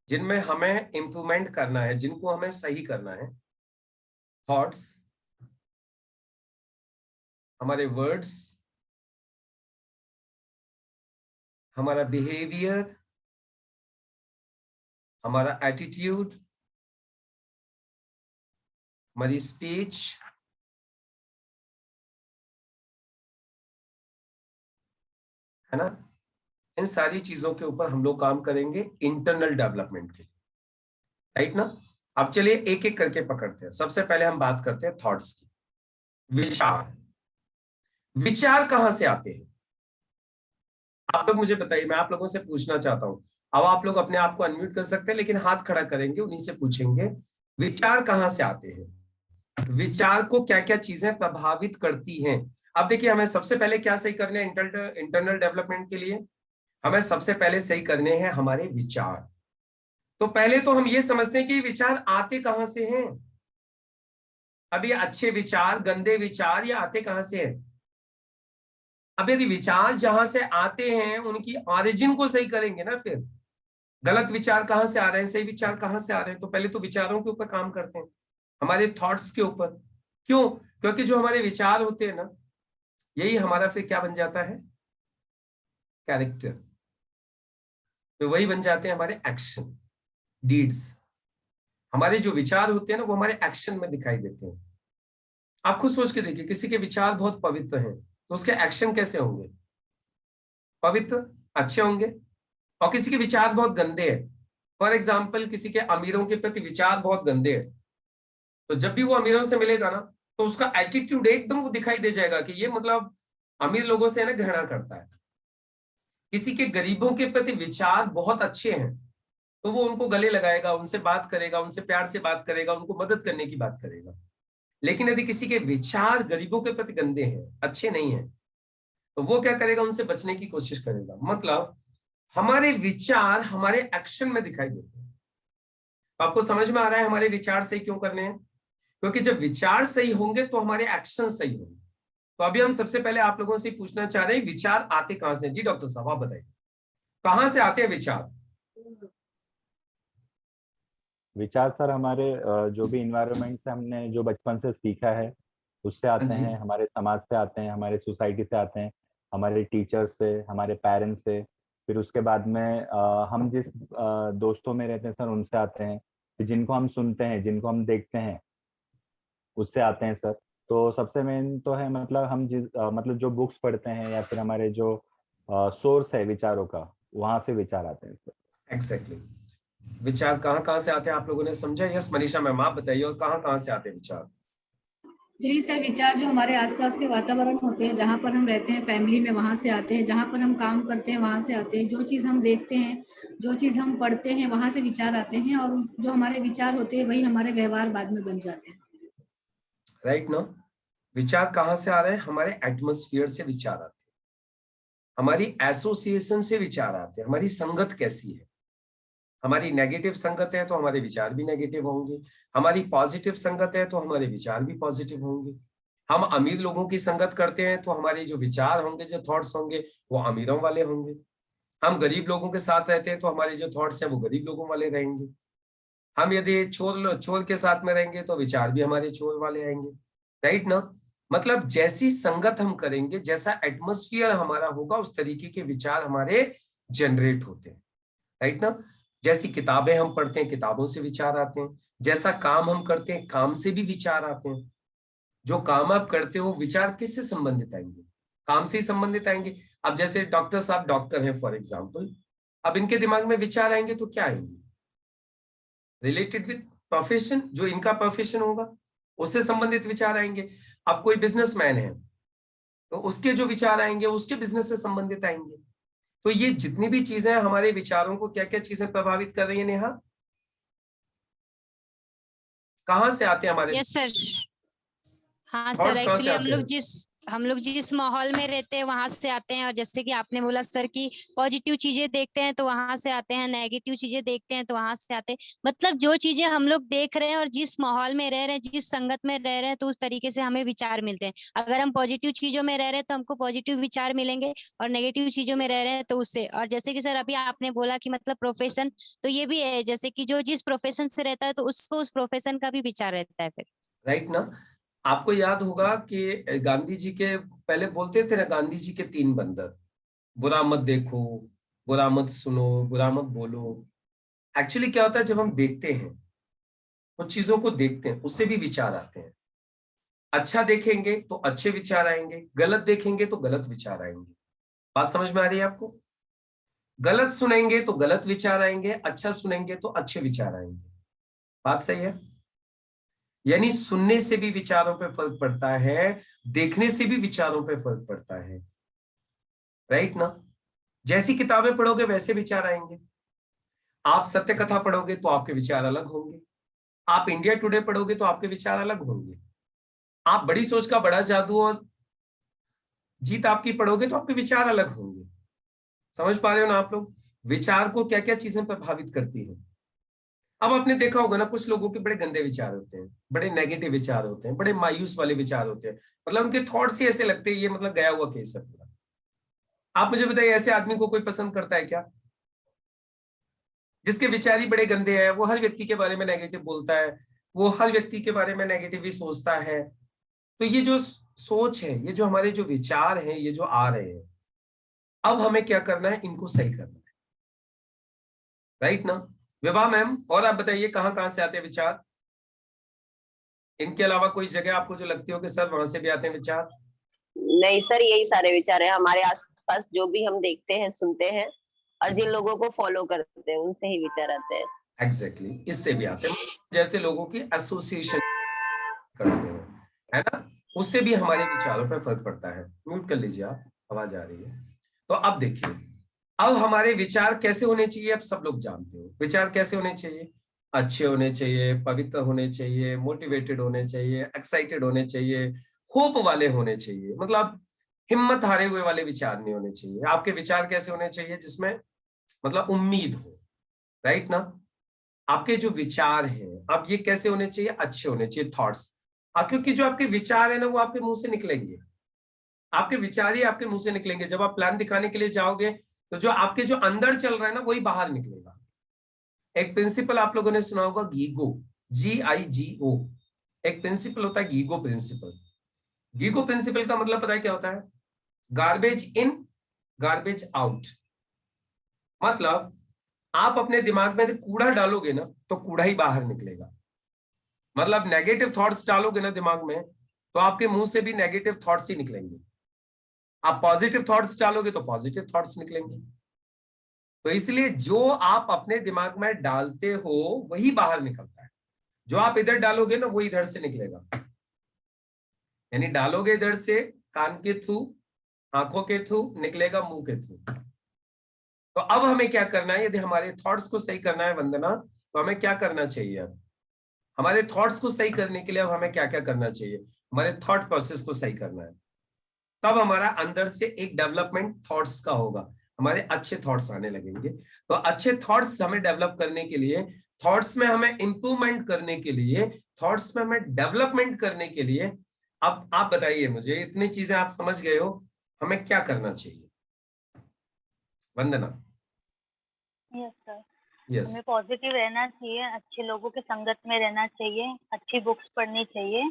S1: जिनमें हमें इंप्रूवमेंट करना है, जिनको हमें सही करना है। थॉट्स, हमारे वर्ड्स, हमारा बिहेवियर, हमारा एटीट्यूड, हमारी स्पीच, है ना, इन सारी चीजों के ऊपर हम लोग काम करेंगे इंटरनल डेवलपमेंट के लिए, राइट ना। अब चलिए एक एक करके पकड़ते हैं। सबसे पहले हम बात करते हैं थॉट्स की। विचार, विचार कहां से आते हैं? आप लोग मुझे बताइए, मैं आप लोगों से पूछना चाहता हूं। अब आप लोग अपने आप को अनम्यूट कर सकते हैं, लेकिन हाथ खड़ा करेंगे, उन्हीं से पूछेंगे विचार कहां से आते हैं, विचार को क्या क्या चीजें प्रभावित करती हैं। अब देखिए, हमें सबसे पहले क्या सही करने हैं इंटरनल डेवलपमेंट के लिए? हमें सबसे पहले सही करने हैं हमारे विचार। तो पहले तो हम ये समझते हैं कि विचार आते कहां से हैं। अब ये अच्छे विचार, गंदे विचार, ये आते कहां से हैं? अब यदि विचार जहां से आते हैं उनकी ऑरिजिन को सही करेंगे ना, फिर गलत विचार कहां से आ रहे हैं, सही विचार कहां से आ रहे हैं। तो पहले तो विचारों के ऊपर काम करते हैं, हमारे थॉट्स के ऊपर। क्यों? क्योंकि जो हमारे विचार होते हैं ना, यही हमारा फिर क्या बन जाता है? कैरेक्टर। तो वही बन जाते हैं हमारे एक्शन, डीड्स। हमारे जो विचार होते हैं ना, वो हमारे एक्शन में दिखाई देते हैं। आप खुद सोच के देखिए, किसी के विचार बहुत पवित्र हैं तो उसके एक्शन कैसे होंगे? पवित्र, अच्छे होंगे। और किसी के विचार बहुत गंदे हैं, फॉर एग्जाम्पल किसी के अमीरों के प्रति विचार बहुत गंदे हैं, तो जब भी वो अमीरों से मिलेगा ना, तो उसका एटीट्यूड एकदम वो दिखाई दे जाएगा कि ये मतलब अमीर लोगों से ना घृणा करता है। किसी के गरीबों के प्रति विचार बहुत अच्छे हैं तो वो उनको गले लगाएगा, उनसे बात करेगा, उनसे प्यार से बात करेगा, उनको मदद करने की बात करेगा। लेकिन यदि किसी के विचार गरीबों के प्रति गंदे हैं, अच्छे नहीं हैं, तो वो क्या करेगा? उनसे बचने की कोशिश करेगा। मतलब हमारे विचार हमारे एक्शन में दिखाई देते हैं। तो आपको समझ में आ रहा है हमारे विचार सही क्यों करने हैं? क्योंकि जब विचार सही होंगे तो हमारे एक्शन सही होंगे। तो अभी हम सबसे पहले आप लोगों से पूछना चाह रहे हैं, विचार आते कहां से? जी डॉक्टर साहब, आप बताइए कहां से आते हैं विचार?
S7: विचार सर हमारे जो भी इन्वायरमेंट से हमने जो बचपन से सीखा है उससे आते
S1: जी।
S7: हैं, हमारे समाज से आते हैं, हमारे सोसाइटी से आते हैं, हमारे टीचर्स से, हमारे पेरेंट्स से। फिर उसके बाद में हम जिस दोस्तों में रहते हैं सर उनसे आते हैं। फिर जिनको हम सुनते हैं, जिनको हम देखते हैं, उससे आते हैं सर। तो सबसे मेन तो है मतलब हम जिस मतलब जो बुक्स पढ़ते हैं या फिर हमारे जो सोर्स है विचारों का, वहां से विचार आते हैं सर।
S1: एग्जैक्टली। विचार कहाँ से आते हैं आप लोगों ने समझा? यस मनीषा मैम, आप बताइए और कहाँ से आते हैं विचार?
S2: यही सब विचार जो हमारे आसपास के वातावरण होते हैं, जहाँ पर हम रहते हैं, फैमिली में, वहाँ से आते हैं। जहाँ पर हम काम करते हैं वहाँ से आते हैं। जो चीज़ हम देखते हैं, जो चीज़ हम पढ़ते हैं, वहाँ से विचार आते हैं। और जो हमारे विचार होते हैं वही हमारे व्यवहार बाद में बन जाते हैं।
S1: राइट ना। विचार कहाँ से आ रहे हैं? हमारे एटमॉस्फेयर से विचार आते हैं, हमारी एसोसिएशन से विचार आते हैं, हमारी संगत कैसी है। हमारी नेगेटिव संगत है तो हमारे विचार भी नेगेटिव होंगे, हमारी पॉजिटिव संगत है तो हमारे विचार भी पॉजिटिव होंगे। हम अमीर लोगों की संगत करते हैं तो हमारे जो विचार होंगे, जो थॉट्स होंगे, वो अमीरों वाले होंगे। हम गरीब लोगों के साथ रहते हैं तो हमारे जो थॉट्स हैं वो गरीब लोगों वाले रहेंगे। हम यदि चोर के साथ में रहेंगे तो विचार भी हमारे चोर वाले आएंगे। राइट ना। मतलब जैसी संगत हम करेंगे, जैसा एटमॉस्फेयर हमारा होगा, उस तरीके के विचार हमारे जनरेट होते हैं। राइट ना। जैसी किताबें हम पढ़ते हैं, किताबों से विचार आते हैं। जैसा काम हम करते हैं, काम से भी विचार आते हैं। जो काम आप करते हो, विचार किससे संबंधित आएंगे? काम से ही संबंधित आएंगे। अब जैसे डॉक्टर साहब डॉक्टर हैं फॉर एग्जाम्पल, अब इनके दिमाग में विचार आएंगे तो क्या आएंगे? रिलेटेड विद प्रोफेशन, जो इनका प्रोफेशन होगा उससे संबंधित विचार आएंगे। अब कोई बिजनेसमैन है तो उसके जो विचार आएंगे उसके बिजनेस से संबंधित आएंगे। तो ये जितनी भी चीजें हैं, हमारे विचारों को क्या क्या चीजें प्रभावित कर रही है नेहा? कहां से आते हैं हमारे?
S4: Yes sir. हाँ
S1: Thoughts
S4: सर,
S1: कहाँ से
S4: एक्चुअली
S1: आते हैं?
S4: हम लोग जिस माहौल में रहते हैं वहां से आते हैं। और जैसे कि आपने बोला सर कि पॉजिटिव चीजें देखते हैं तो वहां से आते हैं, नेगेटिव चीजें देखते हैं तो वहां से आते हैं। मतलब जो चीजें हम लोग देख रहे हैं और जिस माहौल में रह रहे हैं, जिस संगत में रह रहे हैं, तो उस तरीके से हमें विचार मिलते हैं। अगर हम पॉजिटिव चीजों में रह रहे हैं तो हमको पॉजिटिव विचार मिलेंगे, और नेगेटिव चीजों में रह रहे हैं तो उससे। और जैसे कि सर अभी आपने बोला कि मतलब प्रोफेशन, तो ये भी है जैसे कि जो जिस प्रोफेशन से रहता है तो उसको उस प्रोफेशन का भी विचार रहता है फिर।
S1: राइट ना। आपको याद होगा कि गांधी जी के पहले बोलते थे ना, गांधी जी के 3 बंदर, बुरा मत देखो, बुरा मत सुनो, बुरा मत बोलो। एक्चुअली क्या होता है, जब हम देखते हैं, कुछ चीजों को देखते हैं, उससे भी विचार आते हैं। अच्छा देखेंगे तो अच्छे विचार आएंगे, गलत देखेंगे तो गलत विचार आएंगे। बात समझ में आ रही है आपको? गलत सुनेंगे तो गलत विचार आएंगे, अच्छा सुनेंगे तो अच्छे विचार आएंगे। बात सही है? यानी सुनने से भी विचारों पे फर्क पड़ता है, देखने से भी विचारों पे फर्क पड़ता है, राइट ना? जैसी किताबें पढ़ोगे वैसे विचार आएंगे। आप सत्य कथा पढ़ोगे तो आपके विचार अलग होंगे, आप इंडिया टुडे पढ़ोगे तो आपके विचार अलग होंगे, आप बड़ी सोच का बड़ा जादू और जीत आपकी पढ़ोगे तो आपके विचार अलग होंगे। समझ पा रहे हो ना आप लोग? विचार को क्या क्या चीजें प्रभावित करती है। अब आपने देखा होगा ना, कुछ लोगों के बड़े गंदे विचार होते हैं, बड़े नेगेटिव विचार होते हैं, बड़े मायूस वाले विचार होते हैं, मतलब उनके थॉट्स ही ऐसे लगते हैं ये मतलब गया हुआ केस है पूरा। आप मुझे बताइए, ऐसे आदमी को कोई पसंद करता है क्या? जिसके विचार ही बड़े गंदे हैं, वो हर व्यक्ति के बारे में नेगेटिव बोलता है, वो हर व्यक्ति के बारे में नेगेटिव ही सोचता है। तो ये जो सोच है, ये जो हमारे जो विचार हैं, ये जो आ रहे हैं, अब हमें क्या करना है? इनको सही करना है, राइट ना? विभा मैम, और आप बताइए कहाँ कहाँ से आते हैं विचार? इनके अलावा कोई जगह आपको जो लगती हो कि सर वहां से भी आते हैं विचार?
S8: नहीं सर, यही सारे विचार हैं हमारे आसपास, जो भी हम देखते हैं, सुनते हैं और जिन लोगों को फॉलो करते हैं उनसे ही विचार आते हैं।
S1: एग्जैक्टली, इससे भी आते हैं, जैसे लोगों की एसोसिएशन करते हैं, है ना? उससे भी हमारे विचारों पर फर्क पड़ता है। म्यूट कर लीजिए आप, आवाज आ रही है। तो अब देखिए, अब हमारे विचार कैसे होने चाहिए? अब सब लोग जानते हो विचार कैसे होने चाहिए। अच्छे होने चाहिए, पवित्र होने चाहिए, मोटिवेटेड होने चाहिए, एक्साइटेड होने चाहिए, होप वाले होने चाहिए, मतलब हिम्मत हारे हुए वाले विचार नहीं होने चाहिए। आपके विचार कैसे होने चाहिए? जिसमें मतलब उम्मीद हो, राइट ना? आपके जो विचार हैं, अब ये कैसे होने चाहिए? अच्छे होने चाहिए, थॉट्स। क्योंकि जो आपके विचार है ना, वो आपके मुंह से निकलेंगे, आपके विचार ही आपके मुंह से निकलेंगे। जब आप प्लान दिखाने के लिए जाओगे तो जो आपके जो अंदर चल रहा है ना, वही बाहर निकलेगा। एक प्रिंसिपल आप लोगों ने सुना होगा, गीगो, GIGO। एक प्रिंसिपल होता है गीगो प्रिंसिपल। गीगो प्रिंसिपल का मतलब पता है क्या होता है? गार्बेज इन, गार्बेज आउट। मतलब आप अपने दिमाग में कूड़ा डालोगे ना, तो कूड़ा ही बाहर निकलेगा। मतलब नेगेटिव थॉट्स डालोगे ना दिमाग में, तो आपके मुंह से भी नेगेटिव थॉट्स ही निकलेंगे। आप पॉजिटिव थॉट्स डालोगे तो पॉजिटिव थॉट्स निकलेंगे। तो इसलिए जो आप अपने दिमाग में डालते हो वही बाहर निकलता है। जो आप इधर डालोगे ना, वो इधर से निकलेगा। यानी डालोगे इधर से, कान के थ्रू, आंखों के थ्रू, निकलेगा मुंह के थ्रू। तो अब हमें क्या करना है? यदि हमारे थॉट्स को सही करना है वंदना, तो हमें क्या करना चाहिए? अब हमारे थॉट्स को सही करने के लिए अब हमें क्या क्या करना चाहिए? हमारे थॉट प्रोसेस को सही करना है। तब हमारा अंदर से एक डेवलपमेंट थॉट्स का होगा, हमारे अच्छे थॉट्स आने लगेंगे। तो अच्छे थॉट्स हमें डेवलप करने के लिए, थॉट्स में हमें इंप्रूवमेंट करने के लिए, थॉट्स में हमें डेवलपमेंट करने के लिए, अब आप बताइए मुझे, इतनी चीजें आप समझ गए हो, हमें क्या करना चाहिए? वंदना।
S9: यस सर,
S1: यस,
S9: हमें पॉजिटिव रहना चाहिए, अच्छे लोगों के संगत में रहना चाहिए, अच्छी बुक्स पढ़नी चाहिए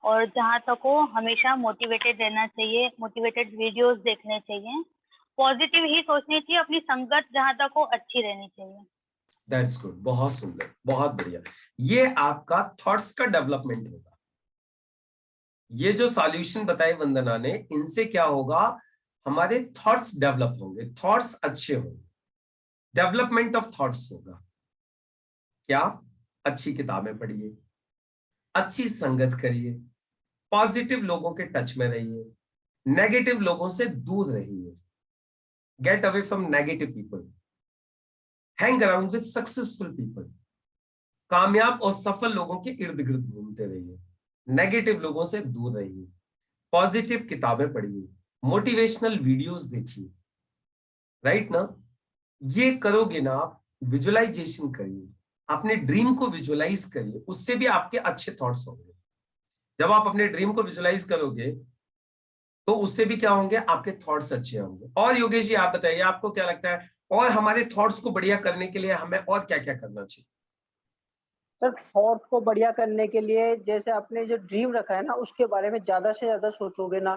S9: और जहाँ तक हो हमेशा मोटिवेटेड रहना चाहिए, मोटिवेटेड वीडियोस देखने चाहिए, पॉजिटिव ही सोचनी चाहिए, अपनी संगत जहाँ तक हो अच्छी रहनी चाहिए।
S1: दैट्स गुड, बहुत सुंदर, बहुत बढ़िया। ये आपका थॉट्स का डेवलपमेंट होगा। ये जो सॉल्यूशन बताए वंदना ने, इनसे क्या होगा? हमारे थॉट्स डेवलप होंगे, थॉट्स अच्छे होंगे, डेवलपमेंट ऑफ थॉट्स होगा। क्या? अच्छी किताबें पढ़िए, अच्छी संगत करिए, पॉजिटिव लोगों के टच में रहिए, नेगेटिव लोगों से दूर रहिए। Get away from negative people, hang around with successful people. कामयाब और सफल लोगों के इर्द गिर्द घूमते रहिए, नेगेटिव लोगों से दूर रहिए, पॉजिटिव किताबें पढ़िए, मोटिवेशनल वीडियोस देखिए, राइट ना? ये करोगे ना आप, विजुअलाइजेशन करिए, अपने ड्रीम को विजुअलाइज करिए, उससे भी आपके अच्छे थॉट्स होंगे। जब आप अपने ड्रीम को विजुअलाइज करोगे तो उससे भी क्या होंगे? आपके थॉट्स अच्छे होंगे। और योगेश जी आप बताइए, आपको क्या लगता है, और हमारे थॉट्स को बढ़िया करने के लिए हमें और क्या क्या करना चाहिए?
S6: सर थॉट को बढ़िया करने के लिए, जैसे आपने जो ड्रीम रखा है ना, उसके बारे में ज्यादा से ज्यादा सोचोगे ना,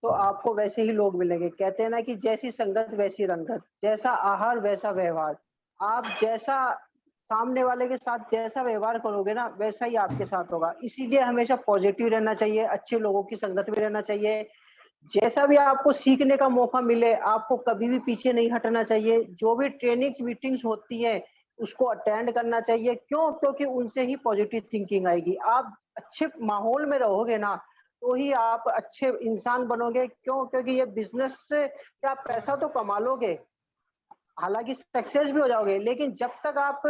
S6: तो आपको वैसे ही लोग मिलेंगे। कहते हैं ना कि जैसी संगत वैसी रंगत, जैसा आहार वैसा व्यवहार। आप जैसा सामने वाले के साथ जैसा व्यवहार करोगे ना, वैसा ही आपके साथ होगा। इसीलिए हमेशा पॉजिटिव रहना चाहिए, अच्छे लोगों की संगत में रहना चाहिए, जैसा भी आपको सीखने का मौका मिले, आपको कभी भी पीछे नहीं हटना चाहिए। जो भी ट्रेनिंग्स मीटिंग्स होती है उसको अटेंड करना चाहिए। क्यों? क्योंकि उनसे ही पॉजिटिव थिंकिंग आएगी। आप अच्छे माहौल में रहोगे ना, तो ही आप अच्छे इंसान बनोगे। क्यों? क्योंकि ये बिजनेस से आप पैसा तो कमा लोगे, हालांकि सक्सेस भी हो जाओगे, लेकिन जब तक आप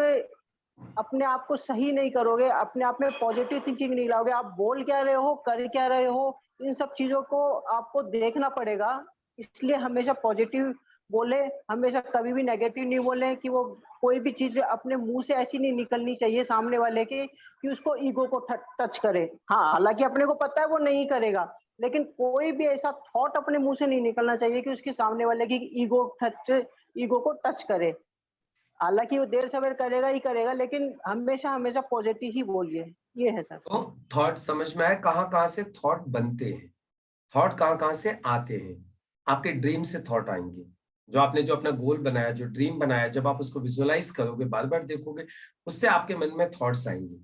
S6: अपने आप को सही नहीं करोगे, अपने आप में पॉजिटिव थिंकिंग नहीं लाओगे, आप बोल क्या रहे हो, कर क्या रहे हो, इन सब चीजों को आपको देखना पड़ेगा। इसलिए हमेशा पॉजिटिव बोले, हमेशा कभी भी नेगेटिव नहीं बोले। कि वो कोई भी चीज अपने मुंह से ऐसी नहीं निकलनी चाहिए सामने वाले के कि उसको ईगो को टच करे। हाँ, हालांकि अपने को पता है वो नहीं करेगा, लेकिन कोई भी ऐसा थॉट अपने मुंह से नहीं निकलना चाहिए कि उसके सामने वाले की ईगो को टच करे। हालांकि वो देर सवेर करेगा ही करेगा, लेकिन हमेशा हमेशा पॉजिटिव ही बोलिए। ये है सर।
S1: तो थॉट समझ में आया, कहाँ से थॉट बनते हैं, थॉट कहाँ से आते हैं। आपके ड्रीम से थॉट आएंगे। जो आपने जो अपना गोल बनाया, जो ड्रीम बनाया, जब आप उसको विजुअलाइज करोगे, बार बार देखोगे, उससे आपके मन में थॉट्स आएंगे।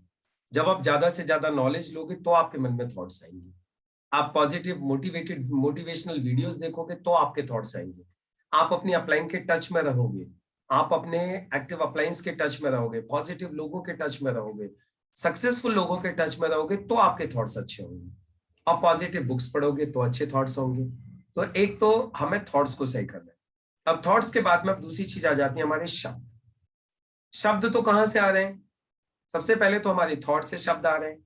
S1: जब आप ज्यादा से ज्यादा नॉलेज लोगे तो आपके मन में थॉट्स आएंगे। आप पॉजिटिव मोटिवेशनल वीडियोस देखोगे तो आपके थॉट्स आएंगे। आप अपनी अपलाइन के टच में रहोगे, आप अपने एक्टिव अपलाइंस के टच में रहोगे, पॉजिटिव लोगों के टच में रहोगे, सक्सेसफुल लोगों के टच में रहोगे, तो आपके थॉट्स अच्छे होंगे। आप पॉजिटिव बुक्स पढ़ोगे तो अच्छे थॉट्स होंगे। तो एक तो हमें थॉट्स को सही करना है। अब थॉट्स के बाद में अब दूसरी चीज आ जाती है, हमारे शब्द। शब्द तो कहाँ से आ रहे हैं? सबसे पहले तो हमारे थॉट से शब्द आ रहे हैं,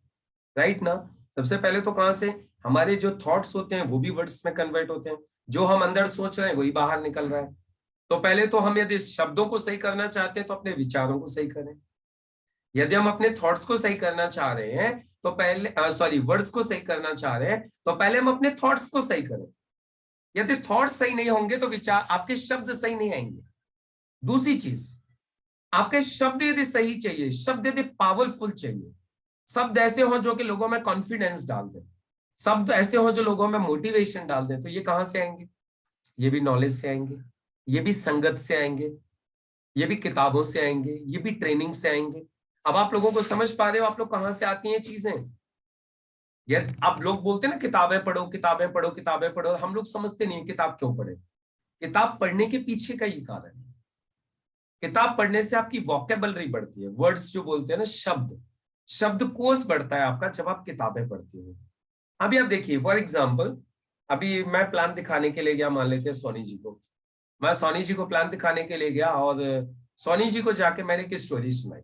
S1: राइट ना। सबसे पहले तो कहाँ से? हमारे जो थॉट्स होते हैं वो भी वर्ड्स में कन्वर्ट होते हैं। जो हम अंदर सोच रहे हैं वही बाहर निकल रहा है। तो पहले तो हम यदि शब्दों को सही करना चाहते हैं तो अपने विचारों को सही करें। यदि हम अपने थॉट्स को सही करना चाह रहे हैं तो पहले वर्ड्स को सही करना चाह रहे हैं तो पहले हम अपने थॉट्स को सही करें। यदि थॉट्स सही नहीं होंगे तो विचार, आपके शब्द सही नहीं आएंगे। दूसरी चीज, आपके शब्द यदि सही चाहिए, शब्द यदि पावरफुल चाहिए, शब्द ऐसे हो जो कि लोगों में कॉन्फिडेंस डाल दें, शब्द ऐसे हो जो लोगों में मोटिवेशन डाल दें, तो ये कहां से आएंगे? ये भी नॉलेज से आएंगे, ये भी संगत से आएंगे, ये भी किताबों से आएंगे, ये भी ट्रेनिंग से आएंगे। अब आप लोगों को समझ पा रहे हो आप लोग कहां से आती हैं चीजें? यदि अब लोग बोलते हैं ना किताबें पढ़ो किताबें पढ़ो किताबें पढ़ो, हम लोग समझते नहीं किताब क्यों पढ़े। किताब पढ़ने के पीछे का ये कारण है। किताब पढ़ने से आपकी वोकेबलरी बढ़ती है, वर्ड्स जो बोलते हैं ना, शब्दकोश बढ़ता है आपका जब आप किताबें पढ़ते हो। अभी आप देखिए, फॉर एग्जाम्पल, अभी मैं प्लान दिखाने के लिए गया, मान लेते हैं सोनी जी को। मैं सोनी जी को प्लान दिखाने के लिए गया और सोनी जी को जाके मैंने एक स्टोरी सुनाई।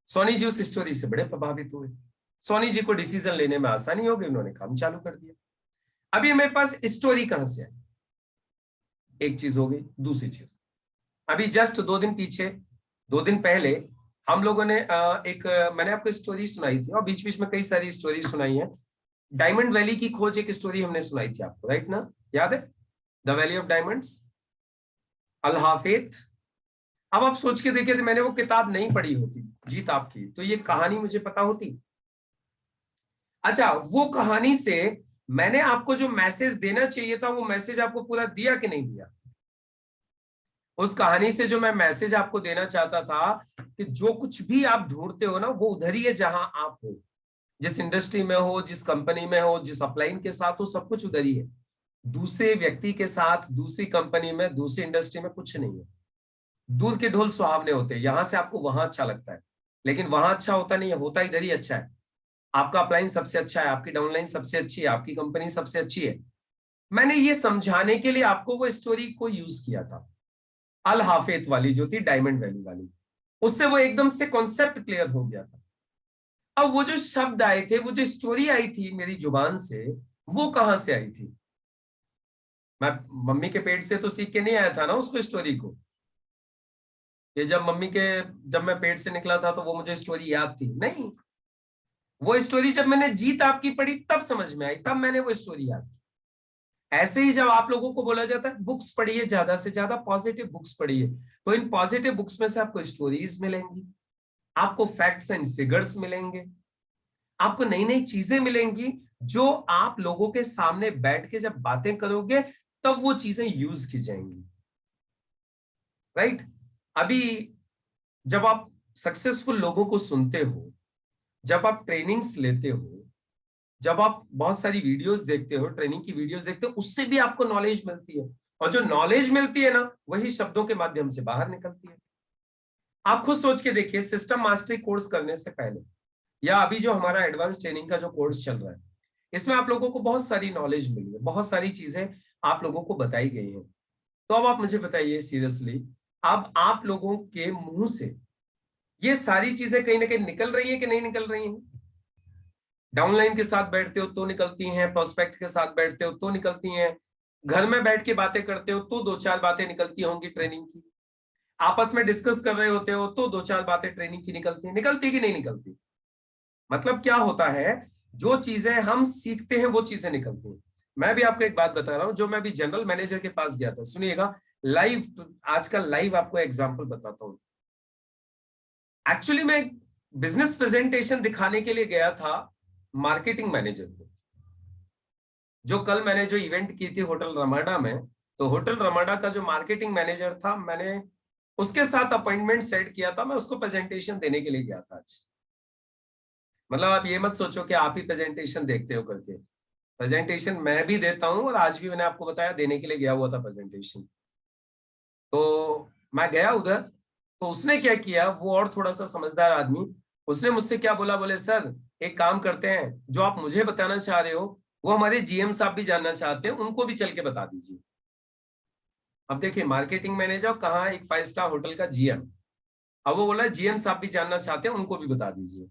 S1: सोनी जी उस स्टोरी से बड़े प्रभावित हुए। सोनी जी को डिसीजन लेने में आसानी हो गई, उन्होंने काम चालू कर दिया। अभी मेरे पास स्टोरी कहां से आई? एक चीज हो गई। दूसरी चीज, अभी जस्ट 2 दिन पहले हम लोगों ने मैंने आपको स्टोरी सुनाई थी और बीच बीच में कई सारी स्टोरी सुनाई है। डायमंड वैली की खोज एक स्टोरी हमने सुनाई थी आपको, राइट ना? याद है? द वैली ऑफ डायमंड्स, अल हाफिज। अब आप सोच के देखिए, मैंने वो किताब नहीं पढ़ी होती जीत आपकी, तो ये कहानी मुझे पता होती? अच्छा, वो कहानी से मैंने आपको जो मैसेज देना चाहिए था वो मैसेज आपको पूरा दिया कि नहीं दिया? उस कहानी से जो मैं मैसेज आपको देना चाहता था कि जो कुछ भी आप ढूंढते हो ना, वो उधर ही है जहां आप हो। जिस इंडस्ट्री में हो, जिस कंपनी में हो, जिस अपलाइन के साथ हो, सब कुछ उधर ही है। दूसरे व्यक्ति के साथ, दूसरी कंपनी में, दूसरी इंडस्ट्री में कुछ नहीं है। दूर के ढोल सुहावने होते हैं, यहां से आपको वहां अच्छा लगता है, लेकिन वहां अच्छा होता नहीं है, होता इधर ही अच्छा है। आपका अपलाइन सबसे अच्छा है, आपकी डाउनलाइन सबसे अच्छी है, आपकी कंपनी सबसे अच्छी है। मैंने ये समझाने के लिए आपको वो स्टोरी को यूज किया था, अल हाफिज वाली जो थी, डायमंड वैली वाली। उससे वो एकदम से कॉन्सेप्ट क्लियर हो गया था। अब वो जो शब्द आए थे, वो जो स्टोरी आई थी मेरी जुबान से, वो कहां से आई थी? मैं मम्मी के पेट से तो सीख के नहीं आया था ना उसको, स्टोरी को। ये जब मैं पेट से निकला था तो वो मुझे स्टोरी याद थी? नहीं। वो स्टोरी जब मैंने जीत आपकी पढ़ी तब समझ में आई, तब मैंने वो स्टोरी याद की। ऐसे ही जब आप लोगों को बोला जाता है बुक्स पढ़िए, ज्यादा से ज्यादा पॉजिटिव बुक्स पढ़िए, तो इन पॉजिटिव बुक्स में से आपको स्टोरीज मिलेंगी, आपको फैक्ट्स एंड फिगर्स मिलेंगे, आपको नई नई चीजें मिलेंगी जो आप लोगों के सामने बैठ के जब बातें करोगे तब वो चीजें यूज की जाएंगी, राइट? अभी जब आप सक्सेसफुल लोगों को सुनते हो, जब आप ट्रेनिंग्स लेते हो, जब आप बहुत सारी वीडियोस देखते हो, ट्रेनिंग की वीडियोस देखते हो, उससे भी आपको नॉलेज मिलती है, और जो नॉलेज मिलती है ना, वही शब्दों के माध्यम से बाहर निकलती है। आप खुद सोच के देखिए, सिस्टम मास्टरी कोर्स करने से पहले या अभी जो हमारा एडवांस ट्रेनिंग का जो कोर्स चल रहा है, इसमें आप लोगों को बहुत सारी नॉलेज मिली है, बहुत सारी चीजें आप लोगों को बताई गई हैं। तो अब आप मुझे बताइए सीरियसली, अब आप लोगों के मुंह से ये सारी चीजें कहीं ना कहीं निकल रही है कि नहीं निकल रही हैं? डाउनलाइन के साथ बैठते हो तो निकलती हैं, प्रोस्पेक्ट के साथ बैठते हो तो निकलती हैं, घर में बैठ के बातें करते हो तो 2-4 बातें निकलती होंगी ट्रेनिंग की, आपस में डिस्कस कर रहे होते हो तो 2-4 बातें ट्रेनिंग की निकलती कि नहीं निकलती? मतलब क्या होता है, जो चीजें हम सीखते हैं वो चीजें निकलती हैं। मैं भी आपको एक बात बता रहा हूं, जो मैं भी जनरल मैनेजर के पास गया था, सुनिएगा लाइव, आज का लाइव आपको एग्जांपल बताता हूं। एक्चुअली मैं बिजनेस प्रेजेंटेशन दिखाने के लिए गया था मार्केटिंग मैनेजर को, जो कल मैंने जो इवेंट की थी होटल रमाडा में, तो होटल रमाडा का जो मार्केटिंग मैनेजर था, मैंने उसके साथ अपॉइंटमेंट सेट किया था, मैं उसको प्रेजेंटेशन देने के लिए गया था आज। मतलब आप ये मत सोचो कि आप ही प्रेजेंटेशन देखते हो करके, प्रेजेंटेशन मैं भी देता हूं, और आज भी मैंने आपको बताया देने के लिए गया हुआ था प्रेजेंटेशन। तो मैं गया उधर, तो उसने क्या किया, वो और थोड़ा सा समझदार आदमी, उसने मुझसे क्या बोला, बोले सर एक काम करते हैं, जो आप मुझे बताना चाह रहे हो वो हमारे जीएम साहब भी जानना चाहते हैं, उनको भी चल के बता दीजिए। अब देखिए, मार्केटिंग मैनेजर कहाँ, एक 5 स्टार होटल का जीएम, अब वो बोला जीएम साहब भी जानना चाहते हैं, उनको भी बता दीजिए।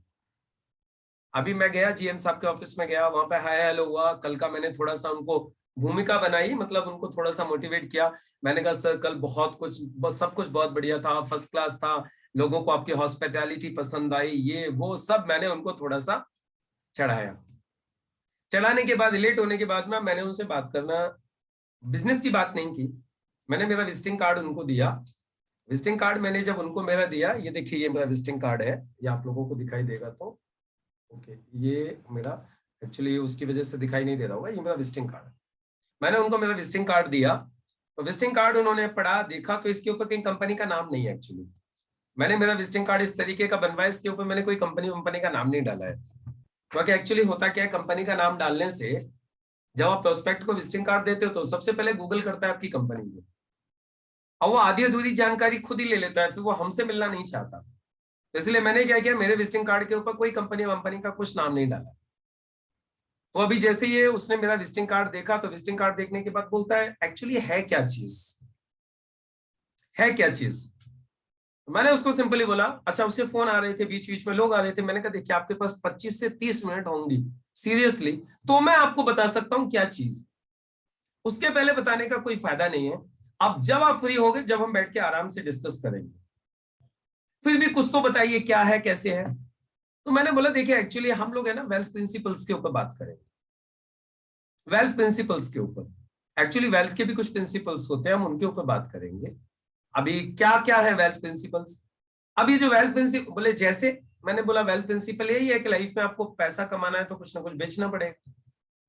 S1: अभी मैं गया जीएम साहब के ऑफिस में गया, वहां पे हाय हेलो हुआ, कल का मैंने थोड़ा सा उनको भूमिका बनाई, मतलब उनको थोड़ा सा मोटिवेट किया। मैंने कहा सर कल बहुत कुछ, सब कुछ बहुत बढ़िया था, फर्स्ट क्लास था, लोगों को आपकी हॉस्पिटैलिटी पसंद आई, ये वो सब मैंने उनको थोड़ा सा चढ़ाया। चढ़ाने के बाद, लेट होने के बाद में मैंने उनसे बात करना, बिजनेस की बात नहीं की, मैंने मेरा विजिटिंग कार्ड उनको दिया। विजिटिंग कार्ड मैंने जब उनको मेरा दिया, ये देखिए ये मेरा विजिटिंग कार्ड है, ये आप लोगों को दिखाई देगा तो ओके, ये मेरा एक्चुअली उसकी वजह से दिखाई नहीं दे रहा होगा, ये मेरा विजिटिंग कार्ड है। मैंने उनको मेरा विजिटिंग कार्ड दिया, तो विजिटिंग कार्ड उन्होंने पढ़ा, देखा, तो इसके ऊपर कहीं कंपनी का नाम नहीं है। एक्चुअली मैंने मेरा विजिटिंग कार्ड इस तरीके का बनवाया, इसके ऊपर मैंने कोई कंपनी का नाम नहीं डाला है, क्योंकि एक्चुअली होता क्या है, कंपनी का नाम डालने से जब आप प्रोस्पेक्ट को विजिटिंग कार्ड देते हो तो सबसे पहले गूगल करता है आपकी कंपनी को, और वो आधी अधूरी जानकारी खुद ही ले लेता है, फिर वो हमसे मिलना नहीं चाहता। तो इसलिए मैंने क्या किया, मेरे विजिटिंग कार्ड के ऊपर कोई कंपनी का कुछ नाम नहीं डाला। तो अभी जैसे ये उसने मेरा विजिटिंग कार्ड देखा, तो विजिटिंग कार्ड देखने के बाद बोलता है एक्चुअली है क्या चीज, है क्या चीज? तो मैंने उसको सिंपली बोला, अच्छा उसके फोन आ रहे थे, बीच बीच में लोग आ रहे थे, मैंने कहा देखिए आपके पास 25 से 30 मिनट होंगी सीरियसली, तो मैं आपको बता सकता हूं क्या चीज, उसके पहले बताने का कोई फायदा नहीं है। अब जब आप फ्री होगे, जब हम बैठ के आराम से डिस्कस करेंगे, फिर भी कुछ तो बताइए क्या है, कैसे है। तो मैंने बोला देखिए एक्चुअली हम लोग है ना वेल्थ प्रिंसिपल्स के ऊपर बात करेंगे, वेल्थ प्रिंसिपल्स के ऊपर। एक्चुअली वेल्थ के भी कुछ प्रिंसिपल्स होते हैं, हम उनके ऊपर बात करेंगे। अभी क्या क्या है वेल्थ प्रिंसिपल्स? अब ये जो वेल्थ प्रिंसिपल बोले, जैसे मैंने बोला वेल्थ प्रिंसिपल यही है कि लाइफ में आपको पैसा कमाना है तो कुछ ना कुछ बेचना पड़ेगा,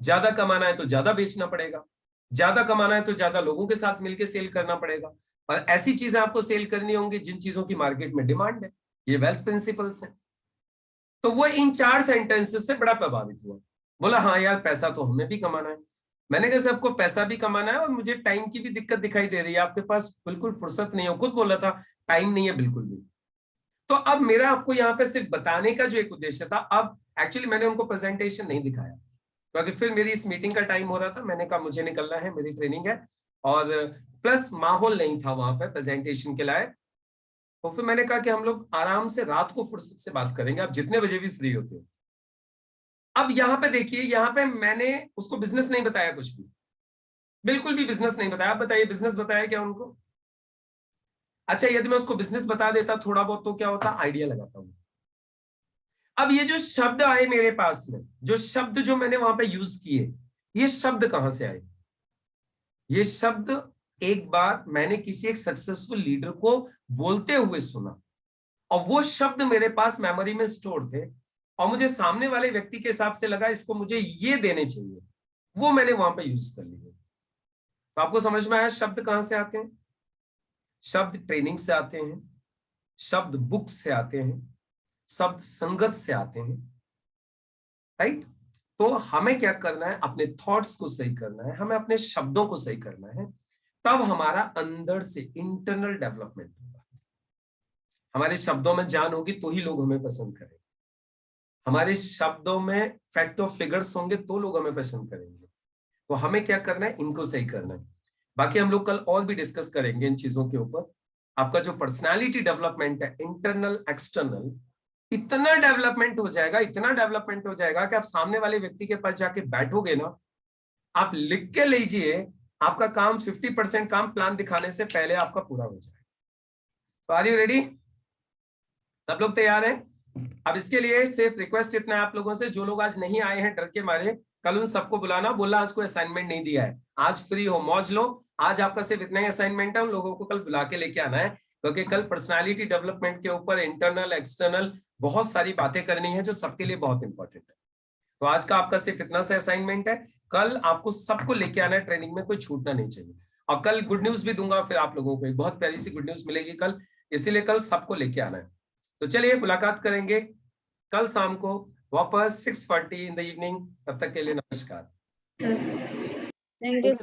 S1: ज्यादा कमाना है तो ज्यादा बेचना पड़ेगा, ज्यादा कमाना है तो ज्यादा लोगों के साथ मिलकर सेल करना पड़ेगा, और ऐसी चीजें आपको सेल करनी होंगी जिन चीजों की मार्केट में डिमांड है। ये वेल्थ प्रिंसिपल्स है। तो वो इन 4 सेंटेंसेस से बड़ा प्रभावित हुआ, बोला हाँ यार पैसा तो हमें भी कमाना है। मैंने कहा सबको पैसा भी कमाना है और मुझे टाइम की भी दिक्कत दिखाई दे रही है, आपके पास बिल्कुल फुर्सत नहीं है, खुद बोला था टाइम नहीं है बिल्कुल भी। तो अब मेरा आपको यहाँ पे सिर्फ बताने का जो एक उद्देश्य था, अब एक्चुअली मैंने उनको प्रेजेंटेशन नहीं दिखाया, क्योंकि फिर मेरी इस मीटिंग का टाइम हो रहा था, मैंने कहा मुझे निकलना है, मेरी ट्रेनिंग है, और प्लस माहौल नहीं था वहां पर प्रेजेंटेशन के लायक। तो फिर मैंने कहा कि हम लोग आराम से रात को फुर्सत से बात करेंगे, आप जितने बजे भी फ्री होते हो। अब यहाँ पे देखिए, यहाँ पे मैंने उसको बिजनेस नहीं बताया, कुछ भी, बिल्कुल भी बिजनेस नहीं बताया। आप बताइए बिजनेस बताया क्या उनको? अच्छा यदि मैं उसको बिजनेस बता देता थोड़ा बहुत, तो क्या होता, आइडिया लगाता हूँ। अब ये जो शब्द आए मेरे पास में, जो शब्द जो मैंने वहां पे यूज किए, ये शब्द कहां से आए? ये शब्द एक बार मैंने किसी एक सक्सेसफुल लीडर को बोलते हुए सुना, और वो शब्द मेरे पास मेमोरी में स्टोर थे, और मुझे सामने वाले व्यक्ति के हिसाब से लगा इसको मुझे ये देने चाहिए, वो मैंने वहां पे यूज कर लिया। तो आपको समझ में आया शब्द कहां से आते हैं? शब्द ट्रेनिंग से आते हैं, शब्द बुक से आते हैं, शब्द संगत से आते हैं, राइट? तो हमें क्या करना है, अपने थॉट्स को सही करना है, हमें अपने शब्दों को सही करना है, तब हमारा अंदर से इंटरनल डेवलपमेंट होगा। हमारे शब्दों में जान होगी तो ही लोग हमें पसंद करेंगे, हमारे शब्दों में फैक्ट ऑफ फिगर्स होंगे तो लोग हमें पसंद करेंगे। तो हमें क्या करना है, इनको सही करना है। बाकी हम लोग कल और भी डिस्कस करेंगे इन चीजों के ऊपर। आपका जो पर्सनालिटी डेवलपमेंट है, इंटरनल एक्सटर्नल, इतना डेवलपमेंट हो जाएगा, इतना डेवलपमेंट हो जाएगा कि आप सामने वाले व्यक्ति के पास जाके बैठोगे ना, आप लिख के लीजिए, आपका काम 50% काम प्लान दिखाने से पहले आपका पूरा हो जाएगा। तो आर यू रेडी? सब लोग तैयार हैं? अब इसके लिए सिर्फ रिक्वेस्ट इतना है आप लोगों से, जो लोग आज नहीं आए हैं डर के मारे, कल उन सबको बुलाना, बोला आज कोई असाइनमेंट नहीं दिया है, आज फ्री हो, मौज लो, आज आपका सिर्फ इतना ही असाइनमेंट है, उन लोगों को कल बुला के लेके आना है, क्योंकि कल पर्सनालिटी डेवलपमेंट के ऊपर इंटरनल एक्सटर्नल बहुत सारी बातें करनी है जो सबके लिए बहुत इंपॉर्टेंट है। तो आज का आपका सिर्फ इतना सा असाइनमेंट है, कल आपको सबको लेके आना है ट्रेनिंग में, कोई छूटना नहीं चाहिए। और कल गुड न्यूज भी दूंगा फिर आप लोगों को, एक बहुत प्यारी सी गुड न्यूज मिलेगी कल, इसीलिए कल सबको लेके आना है। तो चलिए मुलाकात करेंगे कल शाम को वापस 6:40 इन द इवनिंग। तब तक के लिए नमस्कार।
S3: Thank you.